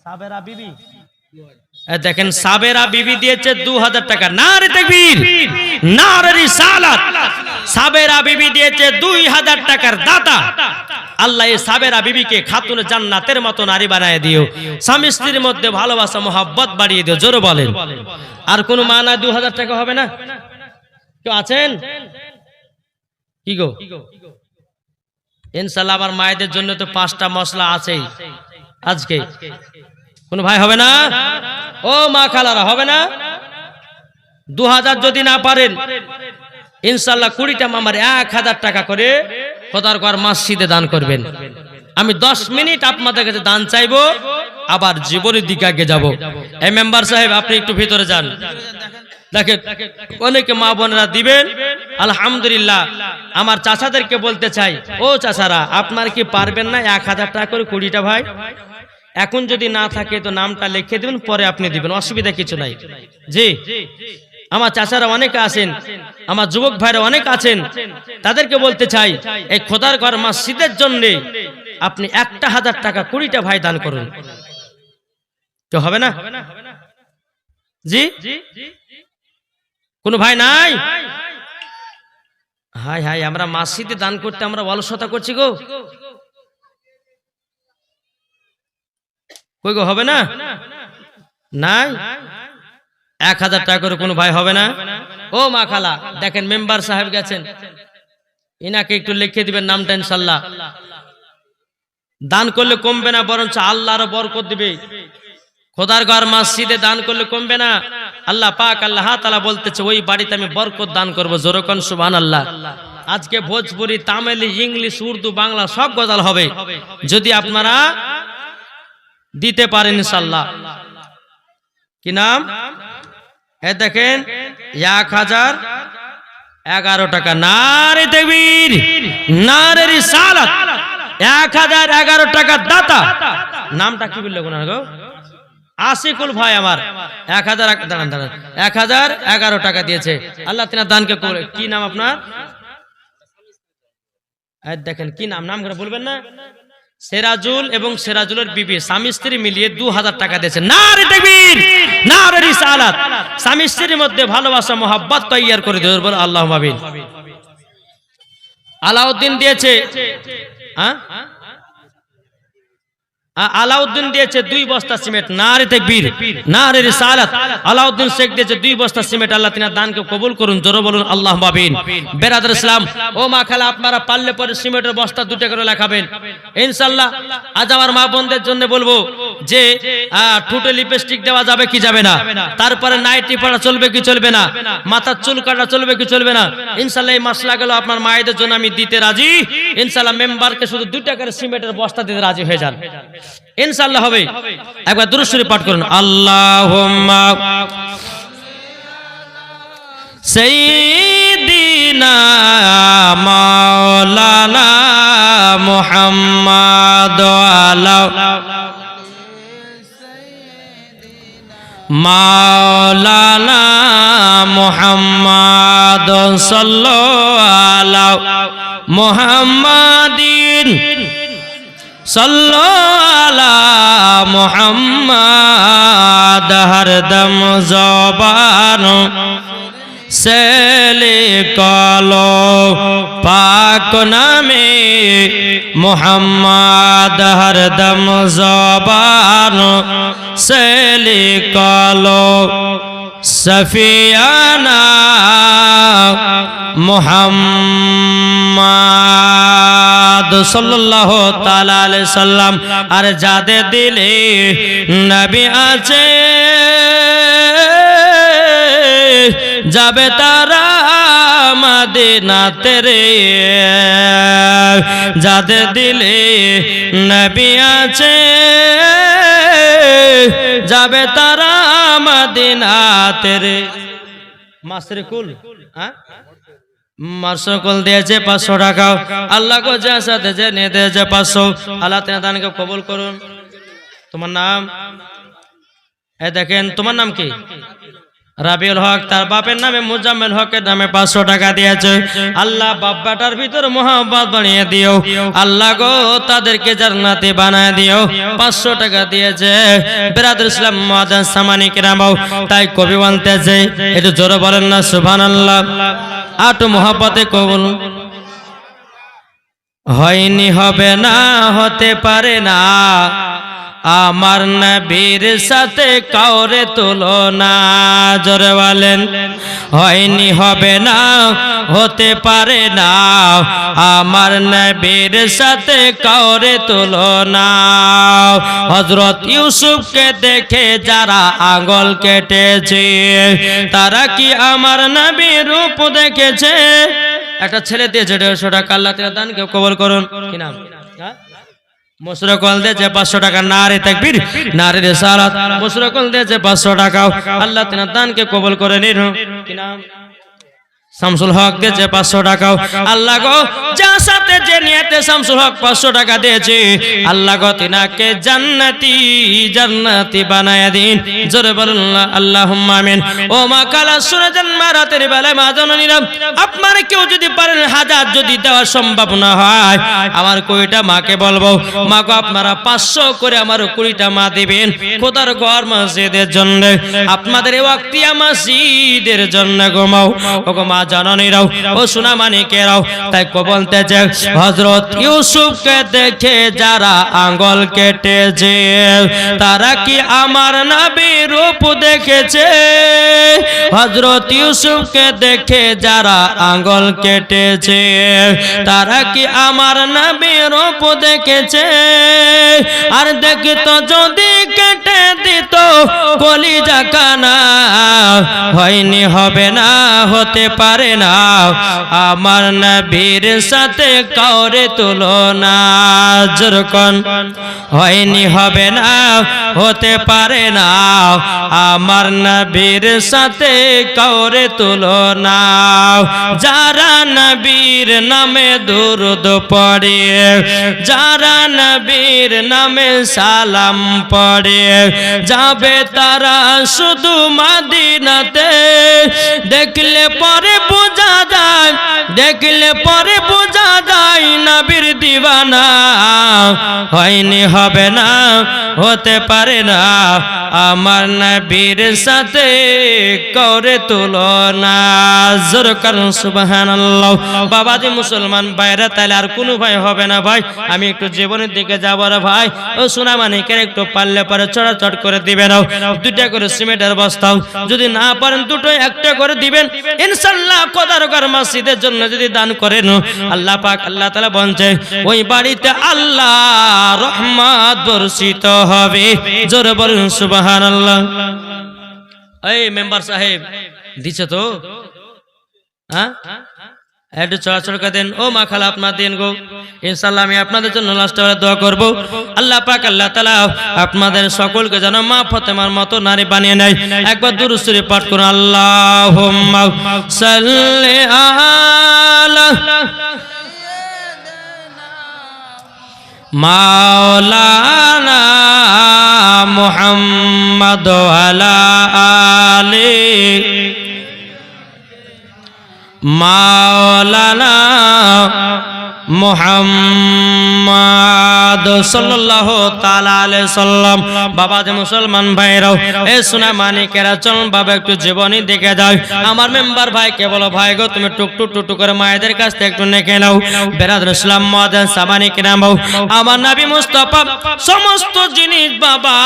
সাবেরা বিবি দেখেন সাবেরা বিবি দিয়েছে 2000 টাকা। নারে তাকবীর, নারে রিসালাত। সাবেরা বিবি দিয়েছে 2000 টাকার দাতা। আল্লাহ এই সাবেরা বিবিকে খাতুন জান্নাতের মতো নারী বানায় দিও, স্বামী স্ত্রীর মধ্যে ভালোবাসা মোহাব্বত বাড়িয়ে দিও। জোরে বলেন। আর কোন মা না 2000 টাকা হবে না? কেউ আছেন কি গো? ইনশাআল্লাহ আমার মায়েদের জন্য তো 5টা মশলা আছেই আজকে। কোন ভাই হবে না? ও মা খালারা হবে না? 2000 যদি না পারেন ইনশাআল্লাহ 20টা মামার 1000 টাকা করে খোদার ঘর মসজিদে দান করবেন। আমি 10 মিনিট আপনাদের কাছে দান চাইবো, আবার জীবনের দিকে আগে যাব। এই মেম্বার সাহেব আপনি একটু ভিতরে যান, দেখেন অনেকে মা বোনেরা দিবেন। আলহামদুলিল্লাহ। আমার চাচাদেরকে বলতে চাই, ও চাচারা আপনার কি পারবেন না 1000 টাকা করে 20টা ভাই? এখন যদি না থাকে তো নামটা লিখে দিবেন, পরে আপনি দিবেন, অসুবিধা কিছু নাই। জি, আমার চাচারা অনেকে আছেন, আমার যুবক ভাইরা অনেক আছেন, তাদেরকে বলতে চাই এই খোদার ঘর মসজিদের জন্য আপনি 1000 টাকা 20টা ভাই দান করুন। তো হবে না? জি, কোন ভাই নাই? হাই হাই, আমরা মসজিদে দান করতে আমরা অলসতা করছি গো। কই গো, হবে না? নাই 1000 টাকা করে কোনো ভাই হবে না? ও মা খালা, দেখেন মেম্বার সাহেব গেছেন, ইনাকে একটু লিখে দিবেন নামটা। ইনশাআল্লাহ দান করলে কমবে না, বরঞ্চ আল্লাহ আরো বরকত দিবে। খোদার ঘর মসজিদে দান করলে কমবে না। আল্লাহ পাক আল্লাহ তাআলা বলতেছে ওই বাড়িতে আমি বরকত দান করব। জোরে কোন সুবহানাল্লাহ। আজকে ভোজপুরি, তামিলি, ইংলিশ, উর্দু, বাংলা সব গজাল হবে যদি আপনারা দিতে পারেন ইনশাআল্লাহ। কি নাম? এই দেখেন 1011 টাকা। নারে তাকবীর, নারে রিসালাত। 1011 টাকা দাতা। নামটা কি বললো কোন গো? আশিকুল ভাই আমার 1011 টাকা দিয়েছে। আল্লাহ তিনার দানকে করে। কি নাম আপনার? দেখেন কি নাম, নাম করে বলবেন না? সেরাজুল এবং সেরাজুলের বিবি স্বামী স্ত্রী মিলিয়ে 2000 টাকা দিয়েছে। নারে তাকবীর, নারে রিসালাত। স্বামী স্ত্রীর মধ্যে ভালোবাসা মোহাব্বত তৈয়ার করে দেবে, বল আল্লাহুম্মা আমিন। আলাউদ্দিন দিয়েছে, আলাউদ্দিন দিয়েছে 2 বস্তা সিমেন্ট। নারে তাকবীর, নারে রিসালাত। আলাউদ্দিন শেখ দিয়েছে 2 বস্তা সিমেন্ট। আল্লাহ তিনার দানকে কবুল করুন, জোরে বলুন আল্লাহুম্মা আমিন। বেরাদর ইসলাম ও মা খালা, আপনারা পারলে পরে সিমেন্টের বস্তা 2টা করে লেখাবেন ইনশাআল্লাহ। আজ আমার মা বোনদের জন্য বলবো যে ঠোঁটে লিপস্টিক দেওয়া যাবে কি যাবে না, তারপরে নাইটি পরা চলবে কি চলবে না, মাথার চুল কাটা চলবে কি চলবে না, ইনশাআল্লাহ এই মাসলাগুলো আপনার মায়েদের জন্য আমি দিতে রাজি ইনশাআল্লাহ। মেম্বারকে শুধু 2টা করে সিমেন্টের বস্তা দিতে রাজি হয়ে যান ইনশাআল্লাহ হবে। একবার দুরূদ শরীফ পাঠ করুন। আল্লাহুম্মা সাইয়্যিদিনা মাওলানা মুহাম্মাদ আলা মাওলানা মুহাম্মাদ সাল্লাল্লাহু আলা মুহাম্মাদিন সাল্লাল্লাহু মুহাম্মাদ। হরদম জবান से लिखलो पाक नामे मुहम्मद। हरदम ज़बान से लिखलो सफियाना मुहम्मद सल्लल्लाहु ताला अलैहि वसल्लम। और जादे दिले नबी आछे যাবে তারা মদিনাতে রে, যাদের দিলে নবী আছে যাবে তারা মদিনাতে রে। মাসরিকুল মাসরকুল দিয়েছে 500 টাকা। আল্লাহ को जैसा दे ने दिয়েছে 500। আল্লাহ তাআলা দানকে কবুল করুন। তোমার নাম? এই দেখেন তোমার নাম কি? রাবিউল হক। তার বাপের নামে মুজাম্মেল হকের নামে 500 টাকা দিয়েছে। আল্লাহ বাপ্পাটার ভিতর মোহাব্বত বানিয়ে দিও আল্লাহ গো, তাদেরকে জান্নাতে বানায় দিও। 500 টাকা দিয়েছে। বিরাদর ইসলাম মুআদ্দাস সামানি কিরামাও। তাই কবি বলতেছে, একটু জোরে বলেন না সুবহানাল্লাহ। আটো মোহাব্বতে কবুল হয়নি, হবে না, হতে পারে না আমার নবীর সাথে কাউরে তুলনা। জোরে বলেন হয়নি হবে না হতে পারে না আমার নবীর সাথে কাউরে তুলনা হযরত ইউসুফকে দেখে যারা আঙ্গুল কেটেছে তারা কি আমার নবীর রূপ দেখেছে একটা ছেলে দিয়েছে 150 টাকা আল্লাহ তাআলা দানকে কবুল করুন কি নাম মুশরিকুল দিয়েছে 500 টাকা নারে তাকবীর নারে রিসালাত মুশরিকুল দিয়েছে 500 টাকা আল্লাহ তাআলা দানকে কবুল করে নিন কি নাম শামসুল হক দিয়েছে 500 টাকা আল্লাহ গো যার সাথে যে নিয়তে শামসুল হক 500 টাকা দিয়েছে আল্লাহ গো তিনাকে জান্নাতি বানায়া দিন জোরে বলুন আল্লাহুম্মা আমিন ও মা কালা সুরাজান মারাতের বেলায় মা জননীরা আপনারা কেউ যদি পারেন হাজার যদি দেওয়া সম্ভব না হয় আমার 20টা মাকে বলবো মা গো আপনারা 500 করে আমার 20টা মা দিবেন খোদার ঘর মসজিদের জন্য আপনাদের এই ওয়াক্তিয়া মসজিদের জন্য ঘুমাও ওগো মা জননীরাও ও সোনা মানিকেরাও তাই কো বলতেছে হযরত ইউসুফকে দেখে যারা আঙ্গুল কেটেছে তারা কি আমার নবীর রূপ দেখেছে হযরত ইউসুফকে দেখে যারা আঙ্গুল কেটেছে তারা কি আমার নবীর রূপ দেখেছে আর দেখতো যদি কেটে দিত কলিজা কানা হয়নি হবে না হতে পারে না আমার নবীর সাথে কাউরে তুলনা যেরকম হয়নি হবে না হতে পারে না আমার নবীর সাথে কাউরে তুলনা যারা নবীর নামে দুরূদ পড়ে যারা নবীর নামে সালাম পড়ে যাবে তারা শুধু মদিনাতে দেখলে পরে বোঝা যায় দেখলে পরে বোঝা যায় নবীর দিওয়ানা হয়নি হবে না হতে পারে না আমার নবীর সাথে কাউরে তুলনা জোরে করুন সুবহানাল্লাহ বাবাজি মুসলমান ভাইরা তাহলে আর কোনো ভাই হবে না ভাই আমি একটু জীবনের দিকে যাব রে ভাই ও সোনা মানিকের একটু পারলে পরে চড়াচড় করে দিবেন দুইটা করে সিমেন্টের বস্তা যদি না পারেন দুটো একটা করে দিবেন ইনশাআল্লাহ খোদার ঘর মসজিদের জন্য যদি দান করেন আল্লাহ পাক আল্লাহ তাআলা বলছে ওই বাড়িতে আল্লাহ রহমত বর্ষিত হবে জোরে বলুন সুবহানাল্লাহ এই মেম্বার সাহেব দিছে তো হ্যাঁ একটু চড়াচড় করে দেন ও মা খালা আপনার দেন গো ইনশাআল্লাহ আমি আপনাদের জন্য লাস্ট বেলা দোয়া করব আল্লাহ পাক আল্লাহ তাআলা আপনাদের সকলকে যেন মা ফাতেমার মতো নারী বানিয়ে নেয় একবার দুরূদ শরীফ পাঠ করুন আল্লাহুম্মা সাল্লি আলা মাওলানা মুহাম্মদ ওয়ালা আলি মাওলানা মুহাম্মদ সাল্লাল্লাহু তাআলা আলাইহি সাল্লাম বাবা যে মুসলমান ভাইরাও এ সোনা মানিকেরা চল বাবা একটু জীবনী দেখে যাও আমার মেম্বার ভাইকে বলো ভাই গো তুমি টুকটুক টুকটুক করে মায়েদের কাছ থেকে একটু নেকে নাও বেরাদর ইসলাম মুআজ্জিন সাবানি কিরাম আমার নবী মুস্তাফা সমস্ত জিনিস বাবা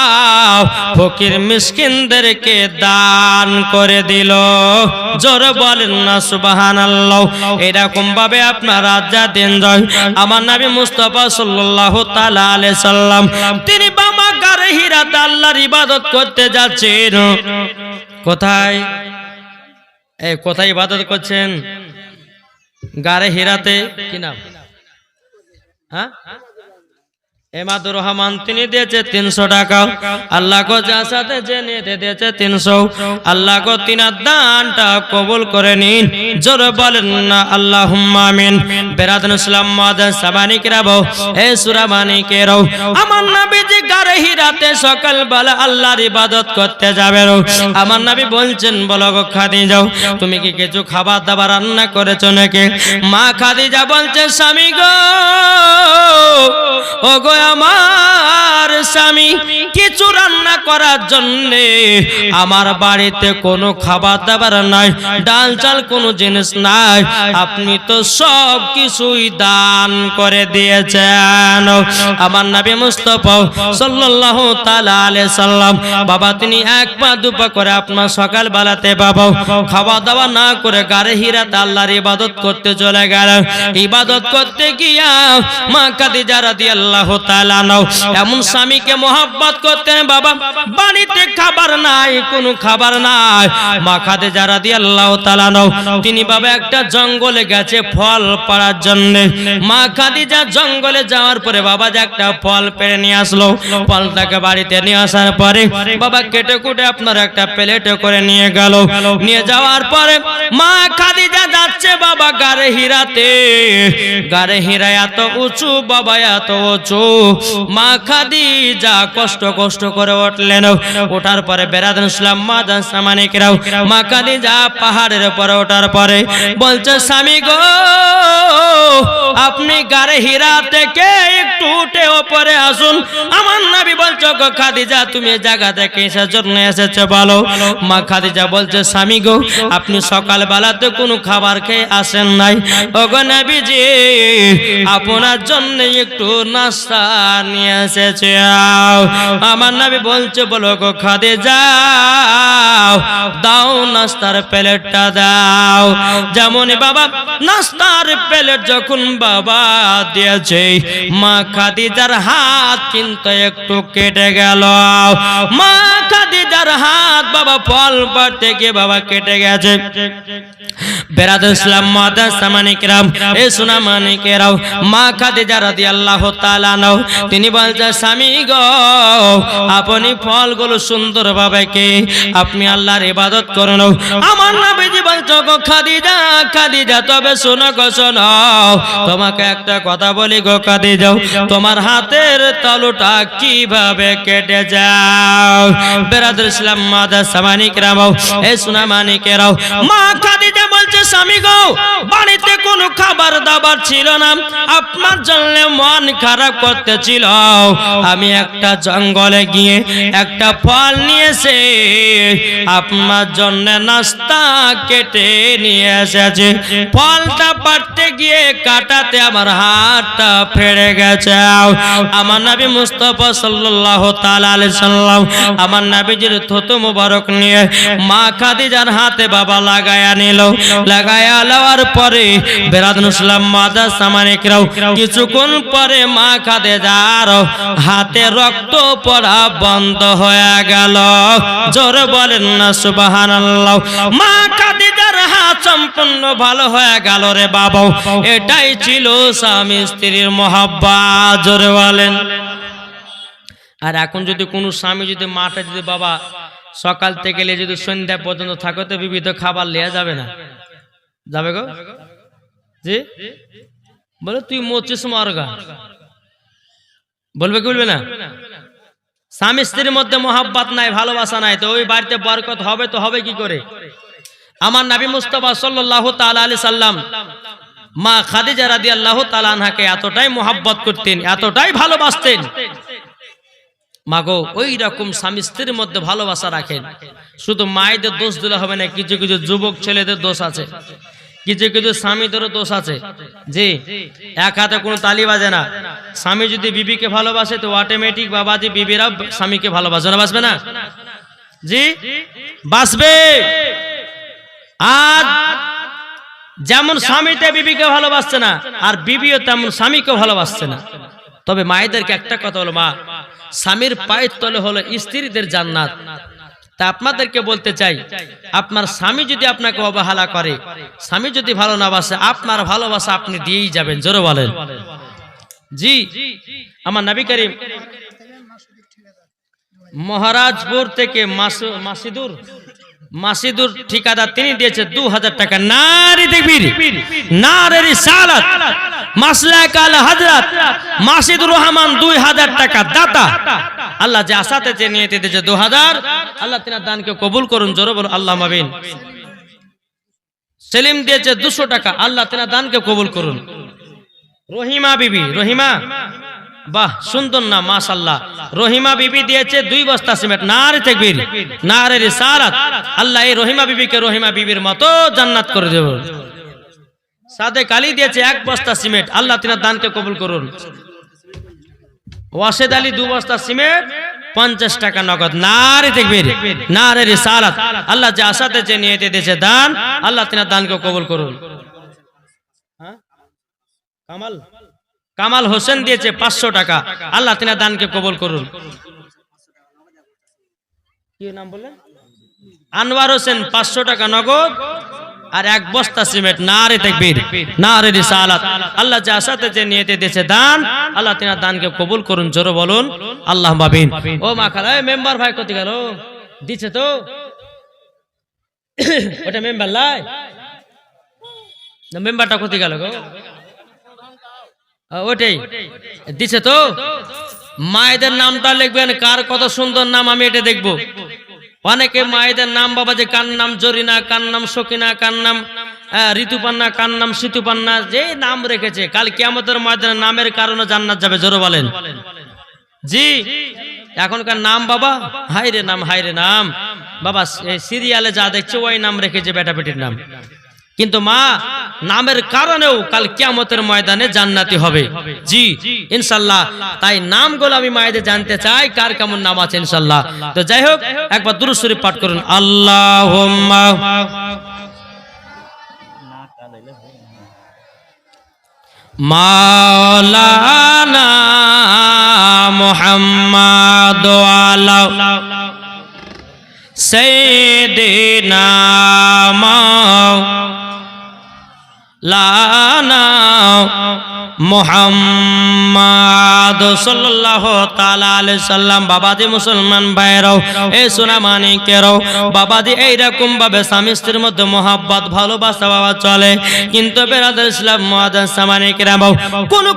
ফকির মিসকিনদেরকে দান করে দিল জোরে বলেন না সুবহানাল্লাহ এরকম ভাবে আপনারা যা দিন আমার নবী মুস্তাফা সাল্লাল্লাহু তাআলা আলাইহি সাল্লাম তিনি বাবা গারে হিরাতে আল্লাহর ইবাদত করতে যাচ্ছেন কোথায় এই কোথায় ইবাদত করছেন গারে হিরাতে কি নাম হ্যাঁ এমাদুর রহমান তিনি দিয়েছে 300 টাকা আল্লাহ কো যার সাথে যে নিতে দিয়েছে 300 আল্লাহ কো তিনার দানটা কবুল করে নিন জোরে বলেন না আল্লাহুম্মা আমিন বেরাদুল ইসলাম মুআজ্জিন সাবানি কিরাম এ সূরা মানিকেরও আমার নবীজি গারে হিরাতে সকাল বেলা আল্লাহর ইবাদত করতে যাবে আমার নবী বলছেন বলো গো খাদিজা তুমি কি কিছু খাবার দাবার রান্না করেছো নাকি মা খাদিজা বলছে স্বামী গো ও গো আমার স্বামী কিছু রান্না করার জন্য আমার বাড়িতে কোনো খাবার দাবার নাই, ডাল চাল কোনো জিনিস নাই, আপনি তো সব কিছুই দান করে দিয়েছেন। আমার নবী মুস্তাফা সাল্লাল্লাহু তাআলা আলাইহি সাল্লাম বাবা তিনি এক পা দুপা করে আপনার সকাল বেলাতে বাবা খাওয়া দাওয়া না করে গারে হিরাতে আল্লাহর ইবাদত করতে চলে গেলেন। ইবাদত করতে গিয়া মা খাদিজা রাদিয়াল্লাহু তাআলা নাও এমন স্বামীকে মহব্বত করতেন বাবা, বাড়িতে খাবার নাই, কোনো খাবার নাই। মা খাদিজা রাদিয়াল্লাহু তাআলা নাও তিনি বাবা একটা জঙ্গলে গেছে ফল পাড়ার জন্য। মা খাদিজা জঙ্গলে যাওয়ার পরে বাবা যে একটা ফল পেড়ে নিয়ে আসলো, ফলটাকে বাড়িতে নিয়ে আসার পরে বাবা কেটে কুটে আপনার একটা প্লেটে করে নিয়ে গেল। নিয়ে যাওয়ার পরে মা খাদিজা যাচ্ছে বাবা গারে হিরাতে, গারে হিরা এত উঁচু বাবা এত উঁচু। মা খাদিজা কষ্ট কষ্ট করে উঠলেন, ওঠার পরে বেরাদান ইসলাম মাদান সামানিকরাও মা খাদিজা পাহাড়ের উপরে ওঠার পরে বলছে স্বামী গো আপনি গারে হিরা থেকে একটু উঠে ওপরে আসুন। আমার নবী বলছে গো খাদিজা তুমি জায়গা থেকে এসের জন্য এসেছো বলো। মা খাদিজা বলছে স্বামী গো আপনি সকাল বেলাতে কোনো খাবার খেয়ে আসেন নাই, ওগো নবীজি আপনার জন্য একটু নাস্তা নিয়ে এসেছে। আমার নবী বলছে বলো গো খাদিজা দাও নাস্তার প্লেটটা দাও। যেমন বাবা নাস্তার প্লেট যখন বাবা দিয়েছে মা খাদিজার হাত কিন্তু একটু কেটে গেল। মা খাদিজার হাত বাবা ফল পাড়তে গিয়ে বাবা কেটে গেছে। বেরাদার ইসলাম মাদার সামানিকরাম এ সোনা মানিকেরাও মা খাদিজা রাদিয়াল্লাহু তাআলা নাও তিনি বলছেন স্বামী গো আপনি ফলগুলো সুন্দরভাবে কে আপনি আল্লাহর ইবাদত করুন। আমার নবীজি বলছে গো খাদিজা খাদিজা তবে শোনো গো শোনো তোমাকে একটা কথা বলি গো খাদিজা তোমার হাতের তালুটা কিভাবে কেটে যাও। বেরাদার ইসলাম মাদার সামানিকরাম এ সোনা মানিকেরাও মা খাদিজা বলছে স্বামী গো বাড়িতে কোনো খাবার দাবার ছিল না, আপনার জন্য মন খারাপ করতেছিল, আমি একটা জঙ্গলে গিয়ে একটা ফল নিয়েছে আপনার জন্য নাস্তা কেটে নিয়ে এসেছে। ফলটা পাড়তে গিয়ে কাটাতে আমার হাতটা ফেড়ে গেছে। আমার নবী মুস্তাফা সাল্লাল্লাহু তাআলা আলাইহি সাল্লাম আমার নবীজির থুতু মুবারক নিয়ে মা খাদিজার হাতে বাবা লাগায়া নিল। লাগায়া লওয়ার পরে বেরাদান ইসলাম মাদার সামানিকরাও কিছুক্ষণ পরে মা খাদিজার হাতে রক্ত পড়া বন্ধ হয়ে গেল। জোরে বলেন না সুবহানাল্লাহ। মা খাদিজার হাত সম্পূর্ণ ভালো হয়ে গেল রে বাবা। এটাই ছিল স্বামী স্ত্রীর মহব্বত। জোরে বলেন। আর এখন যদি কোনো স্বামী যদি মাঠে যদি বাবা সকাল থেকে যদি সন্ধ্যা পর্যন্ত থাকে তো বিবিধ খাবার লিয়া যাবে না, যাবে গো জি বলে তুই মরছিস মরগা বলবে কি বলবে না? স্বামী স্ত্রীর মধ্যে মহব্বত নাই ভালোবাসা নাই তো ওই বাড়িতে বরকত হবে তো হবে কি করে? আমার নবী মুস্তাফা সাল্লাল্লাহু তাআলা আলাইহি সাল্লাম মা খাদিজা রাদিয়াল্লাহু তাআলা আনহাকে এতটাই মহব্বত করতেন এতটাই ভালোবাসতেন। মাগো ওই রকম স্বামী স্ত্রীর মধ্যে ভালোবাসা রাখেন। শুধু মায়েদের দোষ দিলে হবে না, কিছু কিছু যুবক ছেলেদের দোষ আছে, কিছু কিছু স্বামীদেরও দোষ আছে। জি এক হাতে কোনো তালি বাজে না। স্বামী যদি বিবিকে ভালোবাসে তো অটোমেটিক বাবাজি বিবিরা স্বামীকে ভালোবাসে না, বাসবে না? জি বাসবে। আর যেমন স্বামীতে বিবিকে ভালোবাসছে না আর বিবিও তেমন স্বামীকে ভালোবাসছে না। তবে মায়েদেরকে একটা কথা হলো মা স্বামীর পায়ের তলে হলো স্ত্রীদের জান্নাত। তা আপনাদেরকে বলতে চাই আপনার স্বামী যদি আপনাকে অবহেলা করে, স্বামী যদি ভালো না বাসে, আপনার ভালোবাসা আপনি দিয়েই যাবেন। জোরে বলেন। জি আমার নবী করিম মহারাজপুর থেকে মাসিদুর ঠিকাদার তিনি দিয়েছে 2000 টাকা। নারী তাকবীর নারে রিসালাত মাসলাক আল হযরত মাসিদুর রহমান 2000 টাকা দাতা। আল্লাহ যে আশাতে যে নিয়তে দিয়েছে 2000, আল্লাহ তিনার দানকে কবুল করুন। জোরে বলো আল্লাহুম্মা আমিন। সেলিম দিয়েছে 200 টাকা, আল্লাহ তিনার দানকে কবুল করুন। রহিমা বিবি বাহ, সুন্দর নাম মাশাআল্লাহ। রহিমা বিবি দিয়েছে 2 বস্তা সিমেন্ট। নারে তাকবীর, নারে রিসালাত। আল্লাহ এই রহিমা বিবিকে রহিমা বিবির মতো জান্নাত করে দেব। সাদেক আলী দিয়েছে 1 বস্তা সিমেন্ট। আল্লাহ তিনার দানকে কবুল করুন। ওয়াসেদ আলী 2 বস্তা সিমেন্ট, 50 টাকা নগদ। নারে তাকবীর, নারে রিসালাত। আল্লাহ যে আশাতে যে নিয়তে দিয়েছে দান, আল্লাহ তিনার দানকে কবুল করুন। কামাল হোসেন দিয়েছে 500 টাকা। আল্লাহ তিনার দানকে কবুল করুন। কি নাম বলেন? আনোয়ার হোসেন 500 টাকা নগদ আর 1 বস্তা সিমেন্ট। নারে তাকবীর, নারে রিসালাত। আল্লাহ যে আশাতে যে নিয়তে দিয়েছে দান, আল্লাহ তিনার দানকে কবুল করুন। জোরে বলুন আল্লাহুম্মা আমিন। ও মা খালা, মেম্বার ভাই কত গেল? দিছে তো ওটা মেম্বার লাই না, মেম্বারটা কত গেল গো? ওটাই দিছে তো। মায়েদের নামটা লিখবেন, কার কত সুন্দর নাম আমি এটা দেখবো। অনেকে মায়েদের নাম বাবা যে কার নাম জরিনা, কার নাম সকিনা, কার নাম ঋতুপান্না, কার নাম সিতুপান্না, যে নাম রেখেছে কাল কিয়ামতের ময়দানে নামের কারণে জান্নাত যাবে। জোরে বলেন জি। এখনকার নাম বাবা হাইরে নাম, হাইরে নাম বাবা। সিরিয়ালে যা দেখছে ওই নাম রেখেছে বেটা বেটির নাম, কিন্তু মা নামের কারণেও কাল কিয়ামতের ময়দানে জান্নাতি হবে। জি ইনশাআল্লাহ। তাই নামগুলো আমি মায়েদের জানতে চাই কার কেমন নাম আছে ইনশাআল্লাহ। তো যাই হোক, একবার দুরূদ শরীফ পাঠ করুন। আল্লাহুম্মা মাওলানা মুহাম্মাদ ওয়ালা সাইয়্যিদিনা লানা মুহাম্মাদ সাল্লাল্লাহু তাআলা আলাইহি সাল্লাম। বাবাজি মুসলমান ভাইরাও, এই সোনা মানিকেরাও, বাবাজি এইরকম ভাবে স্বামী স্ত্রীর মধ্যে মহব্বত ভালোবাসা বাবা চলে। কিন্তু বেরাদার ইসলাম মুআজ্জাজ মানিকেরাও,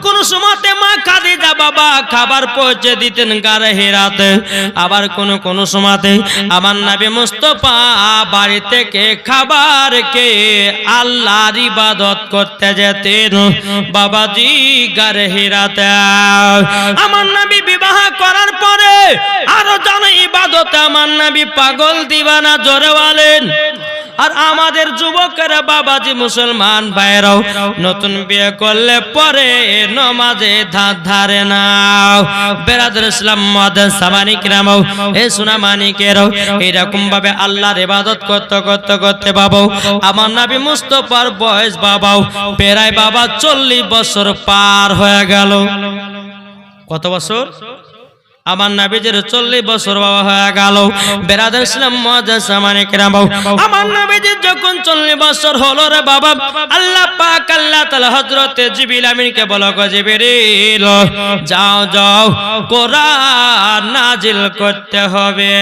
কোন সময়তে মা খাদিজা বাবা খাবার পৌঁছে দিতেন গারে হিরাতে। আবার কোন সময়তে আমার নবী মুস্তাফা বাড়ি থেকে খাবার কে আল্লাহর ইবাদত করতে যেতেন বাবাজি গারে হিরাতে। আমার নবী বিবাহ করার পরে আরো জানো ইবাদতে আমার নবী পাগল দিবানা। জোরে বলেন। আর আমাদের যুবকেরা বাবাজি মুসলমান ভাইরাও নতুন বিয়ে করলে পরে নামাজে ধার ধারে না। বেরাদার ইসলাম মুআজ্জাজ মানিকেরাও, এ সোনা মানিকেরাও, এরকম ভাবে আল্লাহর ইবাদত করতে বাবাও আমার নবী মুস্তাফার বয়স বাবাও প্রায় বাবা 40 বছর পার হয়ে গেল। কত বছর? আমার নবীজির 40 বছর বাবা হয়ে গেল। বেরাদার ইসলাম মুআজ্জাজ মানিকেরাও, আমার নবীজির যখন 40 বছর হলো রে বাবা, আল্লাহ পাক আল্লাহ তাআলা হযরত জিবরিল আমিনকে বলো, গো জিবরিল যাও কোরআন নাজিল করতে হবে।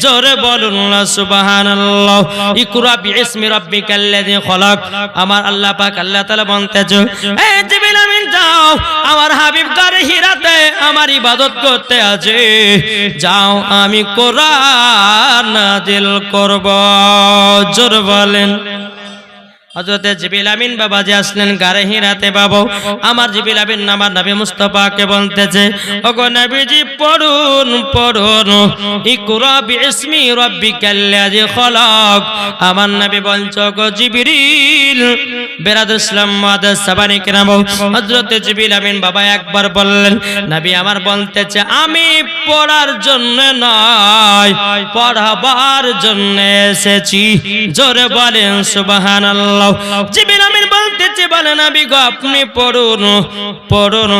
জোরে বলুন সুবহানাল্লাহ। ইকরা বিইসমি রাব্বিকাল্লাযী খলাক। আমার আল্লাহ পাক আল্লাহ তাআলা বলতেছে, এ জিবরিল আমিন যাও, আমার হাবিব গারে হিরাতে আমার ইবাদত করতে আছে, যাও আমি কোরআন নাজিল করব। জোরে বলেন। হযরত জিবরিল আমিন বাবাজি আসলেন গারে হিরাতে বাবা। আমার জিবরিল আমিন আমার নবী মুস্তাফাকে বলতেছে, ওগো নবীজি পড়ুন ইকরা বিইসমি রাব্বিকাল্লাযী খলাক। আমার নবী বলছো, গো জিবরিল। বেরাদার ইসলাম মুআজ্জাজ মানিকেরাও, হযরত জিবরিল আমিন বাবা একবার বললেন, নবী আমার বলতেছে আমি পড়ার জন্য নয়, পড়াবার জন্য এসেছি। জোরে বলেন সুবহানাল্লাহ। জিবরিল আমিন বলতেছে, বলে নবী গো আপনি পড়ুন।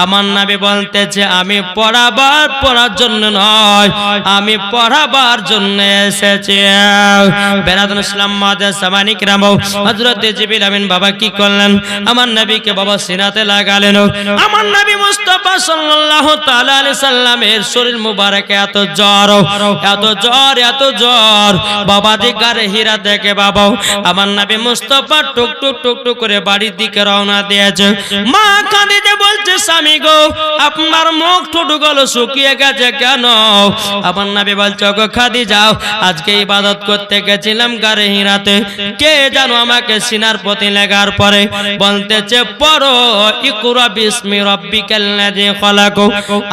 আমার নবী বলতেছে আমি পড়ার জন্য নয়, আমি পড়াবার জন্য এসেছি। বেরাদার ইসলাম মুআজ্জাজ মানিকেরাও, হযরত জিবরিল আমিন বাবা কি করলেন, আমার নবীকে বাবা সিনাতে লাগালেন। আমার নবী মুস্তাফা সাল্লাল্লাহু তাআলা আলাইহি সাল্লামের শরীর মুবারকে এত জ্বর বাবা যে গারে হিরা দেখে বাবা আমার নবী মুস্তাফা মুস্তাফা টুকটুক টুকটুক করে বাড়ির দিকে রওনা দিয়েছে। মা খাদিজা বলছে, স্বামী গো, আপনার মুখ টুটুগুলো শুকিয়ে গেছে কেন? আমার নবী বলছে, গো খাদিজা, আজকে ইবাদত করতে গেছিলাম গারে হিরাতে, কে জানো আমাকে সিনার প্রতি লাগার পরে বলতেছে, পড়ো ইকরা বিসমি রাব্বিকাল্লাযী খলাক।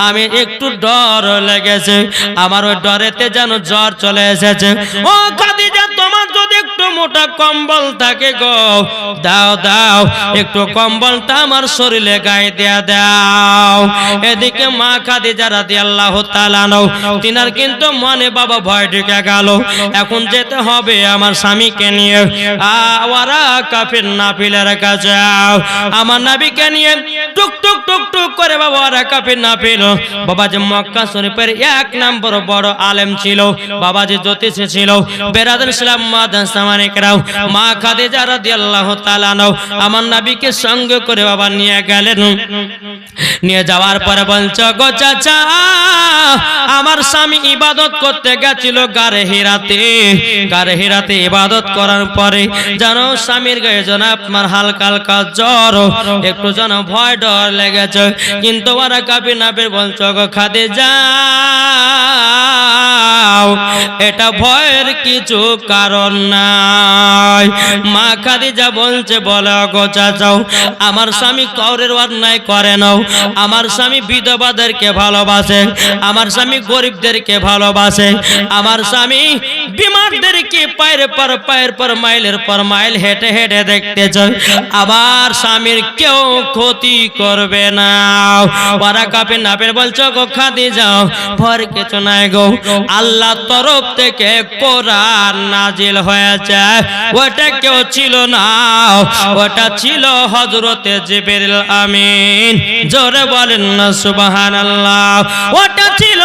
আমি একটু ডর লেগেছে, আমার ওই ডরেতে যেন জ্বর চলে এসেছে। ও খাদিজা, তোমার যদি একটু মোটা কম্বল থাকে গো, দাও দাও, একটু কম্বলটা আমার শরীরে গায়ে দেয়া দাও। এদিকে মা খাদিজা রাদিয়াল্লাহু তাআলা তিনার কিন্তু মনে বাবা ভয় ঢুকে গেল, এখন যেতে হবে আমার স্বামীকে নিয়ে আওয়ারা কাফির নাফিলের কাছে। আমার নবীকে নিয়ে টুকটুক টুকটুক করে বাবা ওরা কাফির নাফিল। বাবা যে মক্কা শরীফের এক নম্বর বড় আলেম ছিল, বাবা যে জ্যোতিষী ছিল। বেরাদুল ইসলাম মাদাসামানিকরাও মা খাদিজা রাদিয়াল্লাহু তাআলা আমার নবীকে সঙ্গে করে বাবা নিয়ে গেলেন। নিয়ে যাওয়ার পরে বলছো, গো চাচা, আমার স্বামী ইবাদত করতে গেছিল গারে হিরাতে। গারে হিরাতে ইবাদত করার পরে জানো স্বামীর গায়ে যেন আপনার হালকা হালকা জ্বর, একটু যেন ভয় ডর লেগেছে। কিন্তু ওরা কাফির নাফির বলছো, গো খাদিজা, এটা ভয়ের কিছু কারণ নাই। মা খাদিজা বলছে, বলো গো চাচাও, আমার স্বামী কওরের অন্যায় করে নাও। আমার স্বামী বিধবাদেরকে ভালোবাসে, আমার স্বামী গরিবদেরকে ভালোবাসে, আমার স্বামী বিমারদেরকে পায়ের পর মাইলের পর মাইল হেঁটে হেঁটে দেখতে চায়। আবার স্বামীর কেউ ক্ষতি করবে না। ওরা কাফির নাফির বলছো, গো খাদিজা, ভর কিছু নাই গো, আল্লাহ তরফ থেকে কোরআন নাজিল হয়েছে। ওটা কেউ ছিল না, ওটা ছিল হযরতে জিবরিল আমিন। জোরে বলেন না সুবহানাল্লাহ। ওটা ছিল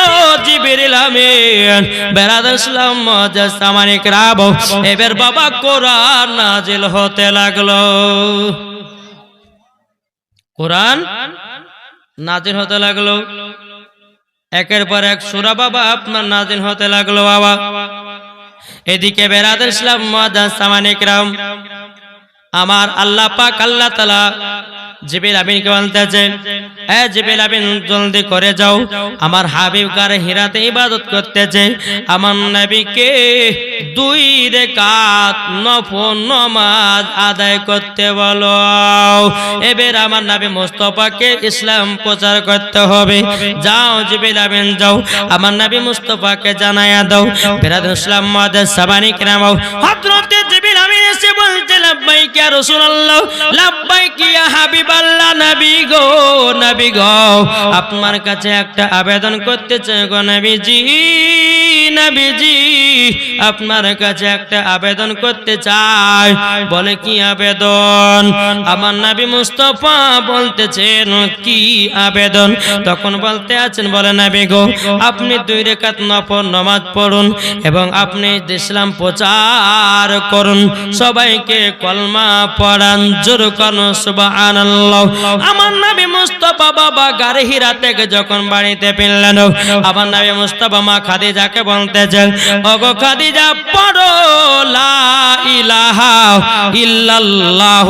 জিবরিল আমিন। বেরাদুল ইসলাম মাদাসামানিকরাও এবার বাবা কোরআন নাজিল হতে লাগলো। কোরআন নাজিল হতে লাগলো, একের পর এক সূরা বাবা আপনার নাজিল হতে লাগলো বাবা। এদিকে বেরাদুল ইসলাম মাদাসামানিকরাও আমার আল্লাহ পাক আল্লাহ তাআলা জিবরিল আমিনকে বলতেছে, এ জিবরিল আমিন, জলদি করে যাও, আমার হাবিব গারে হিরাতে ইবাদত করতেছে, আমার নবীকে 2 রাকাত নফল নামাজ আদায় করতে বলো। এবার আমার নবী মুস্তাফাকে ইসলাম প্রচার করতে হবে। যাও জিবরিল আমিন, যাও, আমার নবী মুস্তাফাকে জানায়া দাও। বেরাদুল ইসলাম মাদাসামানিকরাও হযরত জিবরিল আমিন এসে বলতে, লাব্বাইক ইয়া রাসূলুল্লাহ, লাব্বাইক ইয়া হাবিবাল্লাহ, নবী গো, নবী গো, আপনার কাছে একটা আবেদন করতে চাই গো নবীজি। নবীজি, আপনার কাছে একটা আবেদন করতে চাই। বলে, কি আবেদন? আমার নবী মুস্তাফা বলতেছেন, কি আবেদন? তখন বলতে আছেন, বলে, নবী গো, আপনি 2 রাকাত নফল নামাজ পড়ুন এবং আপনি ইসলাম প্রচার করুন, সবাইকে কলমা পড়ান। জোর করুন সুবহানাল্লাহ। আমার নবী মুস্তাফা বাবা গারে হিরা থেকে যখন বাড়িতে ফিরলেন, আমার নবী মুস্তাফা মা খাদিজাকে বলতেছেন, ওগো খাদিজা, পড়ো লা ইলাহা ইল্লাল্লাহ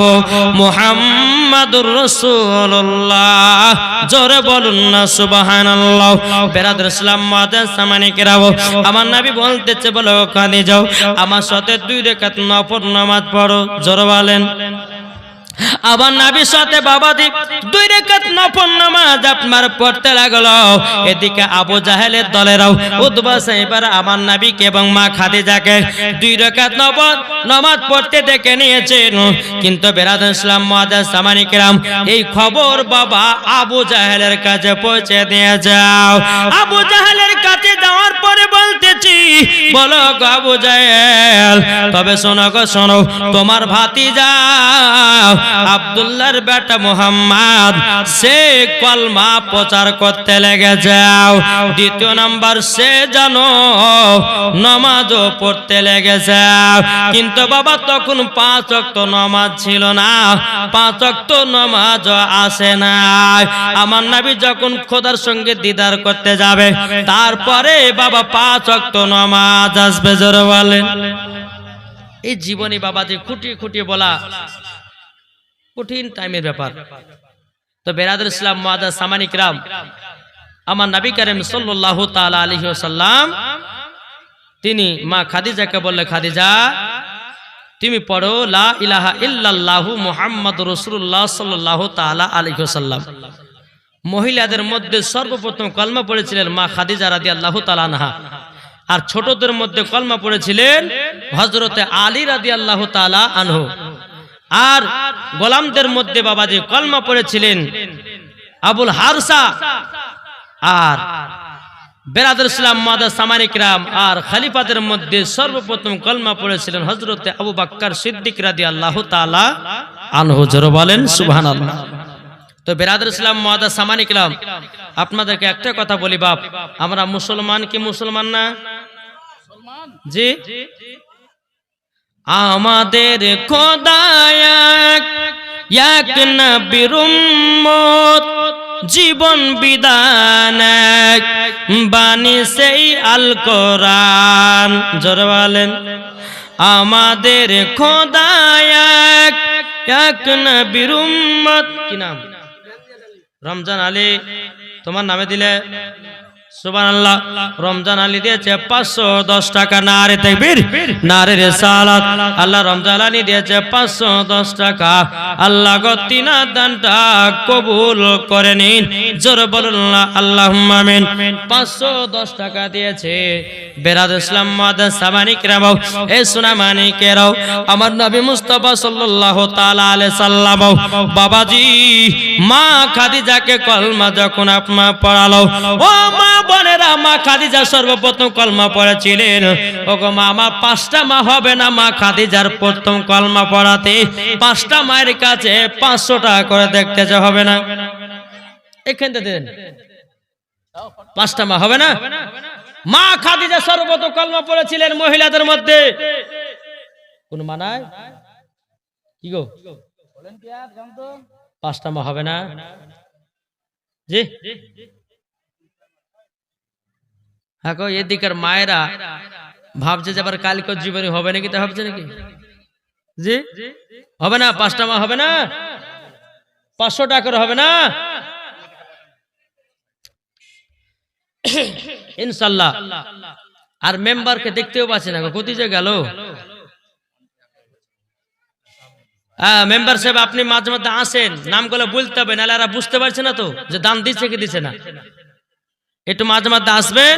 মুহাম্মাদুর রাসূলুল্লাহ। জোরে বলুন না সুবহানাল্লাহ। বেরাদুল ইসলাম মাদাসামানিকরাও আমার নবী বলতেছে, বলো খাদিজা, আমার সাথে 2 রাকাত নফল নামাজ পড়ো। জোরে বলেন। আবার নবীর সাথে বাবাজি 2 রাকাত নফল নামাজ আপনার পড়তে লাগলো। এদিকে আবু জাহেলের দলেরাও উতবা সাহেবের আমার নবীকে এবং মা খাদিজাকে 2 রাকাত নফল নামাজ পড়তে দেখে নিয়েছেন। কিন্তু বেরাদুল ইসলাম মাদাসামানিকরাম এই খবর বাবা আবু জাহেলের কাছে পৌঁছে দিয়ে যাও। আবু জাহেলের কাছে যাওয়ার পরে বলতেছি, বলো গো আবু জাহেল, তবে শোনো গো শোনো, তোমার ভাতিজা আব্দুল্লাহর বেটা মুহাম্মদ সে কলমা প্রচার করতে লেগে যাও। 2 নাম্বার, সে জানো নামাজও পড়তে লেগে যাও। কিন্তু বাবা তখন 5 ওয়াক্ত নামাজ ছিল না, 5 ওয়াক্ত নামাজ আসে না। আমার নবী যখন খোদার সঙ্গে দিদার করতে যাবে, তারপরে বাবা 5 ওয়াক্ত নামাজ আসবে। জোরে বলেন। এই জীবনী বাবাজি খুঁটিয়ে খুঁটিয়ে বলা কঠিন টাইমের ব্যাপার। তো বেরাদুল ইসলাম মুআজ্জাজ সামানি কিরাম, আমার নবী করিম সাল্লাল্লাহু তাআলা আলাইহি ওয়াসাল্লাম তিনি মা খাদিজাকে বললে, খাদিজা তুমি পড়ো লা ইলাহা ইল্লাল্লাহু মুহাম্মাদুর রাসূলুল্লাহ সাল্লাল্লাহু তাআলা আলাইহি ওয়াসাল্লাম। মহিলাদের মধ্যে সর্বপ্রথম কলমা পড়েছিলেন মা খাদিজা রাদিয়াল্লাহু তাআলা আনহা, আর ছোটদের মধ্যে কলমা পড়েছিলেন হযরতে আলী রাদিয়াল্লাহু তাআলা আনহু, আর গোলামদের মধ্যে বাবাজি কলমা পড়েছিলেন আবুল হারসা, আর বেরাদুল ইসলাম মুআজ্জাজ সামানি কিরাম, আর খলিফাদের মধ্যে সর্বপ্রথম কলমা পড়েছিলেন হযরতে আবু বকর সিদ্দিক রাদিয়াল্লাহু তাআলা আনহু। জোরে বলেন সুবহানাল্লাহ। তো বেরাদুল ইসলাম মুআজ্জাজ সামানি কিরাম, আপনাদেরকে একটা কথা বলি বাপ, আমরা মুসলমান কি মুসলমান না? জি, আমাদের খোদা এক নবীর উম্মত, জীবন বিধান বাণী সেই আল কোরআন। জোরে বলেন আমাদের খোদা এক নবীর উম্মত। কি নাম? রমজান আলী, তোমার নামে দিলে সুবহানাল্লাহ। রমজান আলী দিয়েছে 510 টাকা। নারে তাকবীর, নারে রিসালাত। আল্লাহ রমজান আলী দিয়েছে 510 টাকা। আল্লাহ গো তিনা দানটা কবুল করে নিন। জোরে বলুন আল্লাহুম্মা আমিন। 510 টাকা দিয়েছে বেরাদুল ইসলাম মুআজ্জাজ সামানি কিরাম। এই সুনামানি কেরাও আমার নবী মুস্তাফা সাল্লাল্লাহু তাআলা আলাইহি সাল্লাম বাবাজি মা খাদিজাকে কলমা যখন আপনা পড়ালো, ও মা বোনেরা, মা খাদিজা সর্বপ্রথম কলমা পড়েছিলেন। ওগো মা, আমার 5টা মা হবে না? মা খাদিজার প্রথম কলমা পড়াতে 5টা মায়ের কাছে 500 টাকা করে দেখতে যে হবে না? এখানটা দেন 5টা মা হবে না? মা খাদিজা সর্বপ্রথম কলমা পড়েছিলেন মহিলাদের মধ্যে। কোন মা নাই? কি গো বলেন কি আর জান তো 5টা মা হবে না? জি হ্যাঁ, এদিকের মায়েরা ভাবছে যে আবার কালকে জীবনী হবে নাকি, তা ভাবছে নাকি? জি হবে না? 5টা মা হবে না? 500 টাকা করে হবে না? ইনশাআল্লাহ। আর মেম্বারকে দেখতেও পাচ্ছি না, কোথায় যে গেল? হ্যাঁ মেম্বার সাহেব, আপনি মাঝে মধ্যে আসেন, নামগুলো বলতে হবে, নাহলে এরা বুঝতে পারছে না তো যে দান দিচ্ছে কি দিচ্ছে না। একটু মাঝে মাঝে আসবেন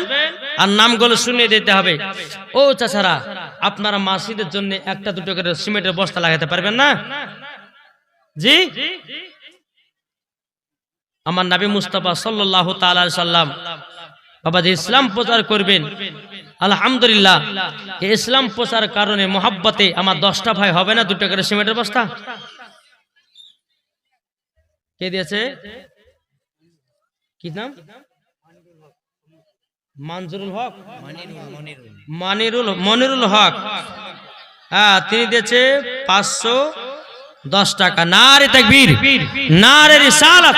আর নামগুলো শুনিয়ে দিতে হবে। ও চাচারা, আপনারা মসজিদের জন্য 1-2 করে সিমেন্টের বস্তা লাগাতে পারবেন না? জি, আমার নবী মুস্তাফা সাল্লাল্লাহু তাআলা আলাইহি সাল্লাম বাবাজি ইসলাম প্রচার করবেন। আলহামদুলিল্লাহ, এই ইসলাম প্রচার কারণে মোহাব্বতে আমার 10টা ভাই হবে না 2 করে সিমেন্টের বস্তা? কে দিয়েছে? কি নাম? মঞ্জুরুল হক, মনিরুল হক। হ্যাঁ, তিনি দিয়েছে 510 টাকা। নারে তাকবীর, নারে রিসালাত।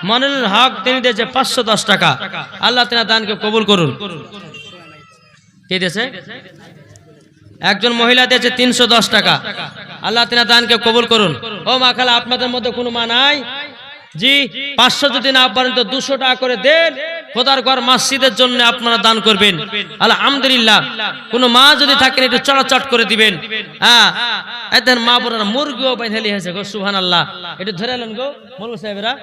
মনিরুল হক তিনি দিয়েছে 510 টাকা। আল্লাহ তাআলা দানকে কবুল করুন। কে দিয়েছে? একজন মহিলা দিয়েছে 310 টাকা। আল্লাহ তাআলা দানকে কবুল করুন। ও মা খালা, আপনাদের মধ্যে কোনো মা নাই? জি, 500 যদি না পারেন তো 200 টাকা করে দেন, খোদার ঘর মসজিদের জন্য আপনারা দান করবেন। আলহামদুলিল্লাহ। কোন মা যদি থাকেন একটু চটচট করে দিবেন। হ্যাঁ, এদের মা বোনেরা মুরগিও বাইধালি হয়েছে গো, সুবহানাল্লাহ। একটু ধরে নেন গো মৌলভী সাহেবরা।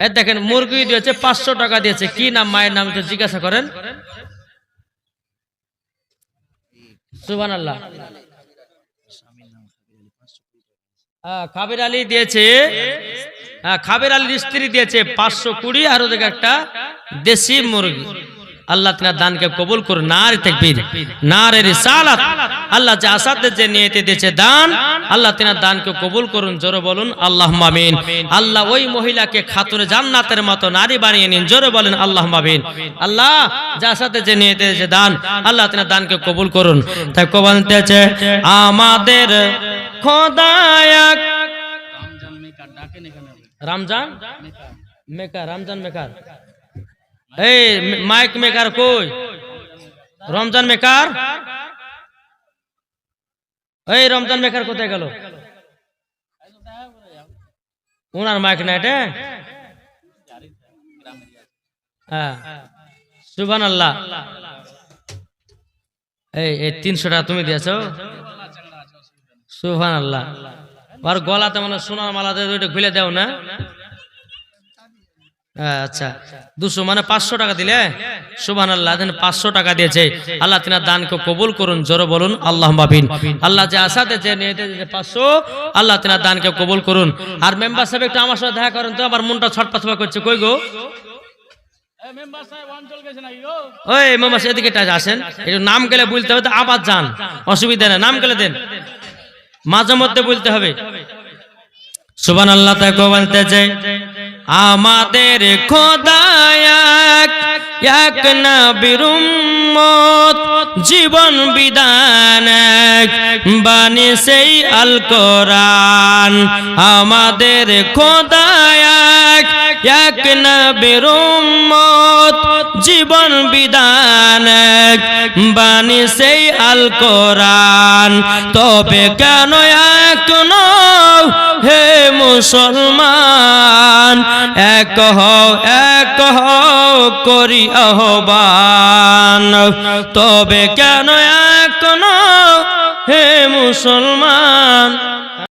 এই দেখেন মুরগি দিয়েছে 500 টাকা দিয়েছে। কি নাম মায়ের নাম একটু জিজ্ঞাসা করেন। সুবহানাল্লাহ। খাবির আলী দিয়েছে, খাবির আলীর স্ত্রী দিয়েছে 520, আর ওদের একটা দেশি মুরগি। আল্লাহ তাআলা দানকে কবুল করুন। নারে তাকবীর, নারে রিসালাত। আল্লাহ যে আসাতে যে নিয়তে দিয়েছে দান, আল্লাহ তাআলা দানকে কবুল করুন। জোরে বলুন আল্লাহুম্মা আমিন। আল্লাহ ওই মহিলাকে খাতুনে জান্নাতের মতো নারী বানিয়ে নিন। জোরে বলেন আল্লাহুম্মা আমিন। আল্লাহ যে আসাতে যে নিয়তে দিয়েছে দান, আল্লাহ তাআলা দানকে কবুল করুন। তাই কবুল দিয়েছে আমাদের খোদা এক। রমজান মেকার, রমজান মেকার, এই মাইক মেকার কই? রমজান মেকার ওই রমজান বেকার কোথায় গেল? ওনার মাইক না এটা? হ্যাঁ, সুবহানাল্লাহ। এই 300 টাকা তুমি দিয়েছো? সুবহানাল্লাহ। আর গলাতে মনে সোনার মালা দিয়ে খুলে দাও না? আচ্ছা, 200 মানে 500 টাকা দিলে? সুবহানাল্লাহ। 500 টাকা দিয়েছে। আল্লাহ তিনার দানকে কবুল করুন, জোরে বলুন আল্লাহুম্মা আমিন। আল্লাহ যে আশাতে যে নিয়েছে 500, আল্লাহ তিনার দানকে কবুল করুন। আর মেম্বার সাহেব একটু আমার সাথে দেখা করেন তো, আমার মনটা ছটফট করছে। কই গো ওই মেম্বার সাহেব, এদিকে আসেন। একটু নাম গেলে বলতে হবে তো, আবার যান, অসুবিধা নেই, নাম গেলে দেন, মাঝে মধ্যে বলতে হবে। সুবহানাল্লাহ। তাকে বলতেছে আমাদের খোদা এক নবীর উম্মত, জীবন বিধান বাণী সেই আল কোরআন। আমাদের খোদা এক নবীর উম্মত, জীবন বিধান বাণী সেই আল কোরআন। তবে কেন এখনো হে মুসলমান, এক হও করি আহ্বান। তবে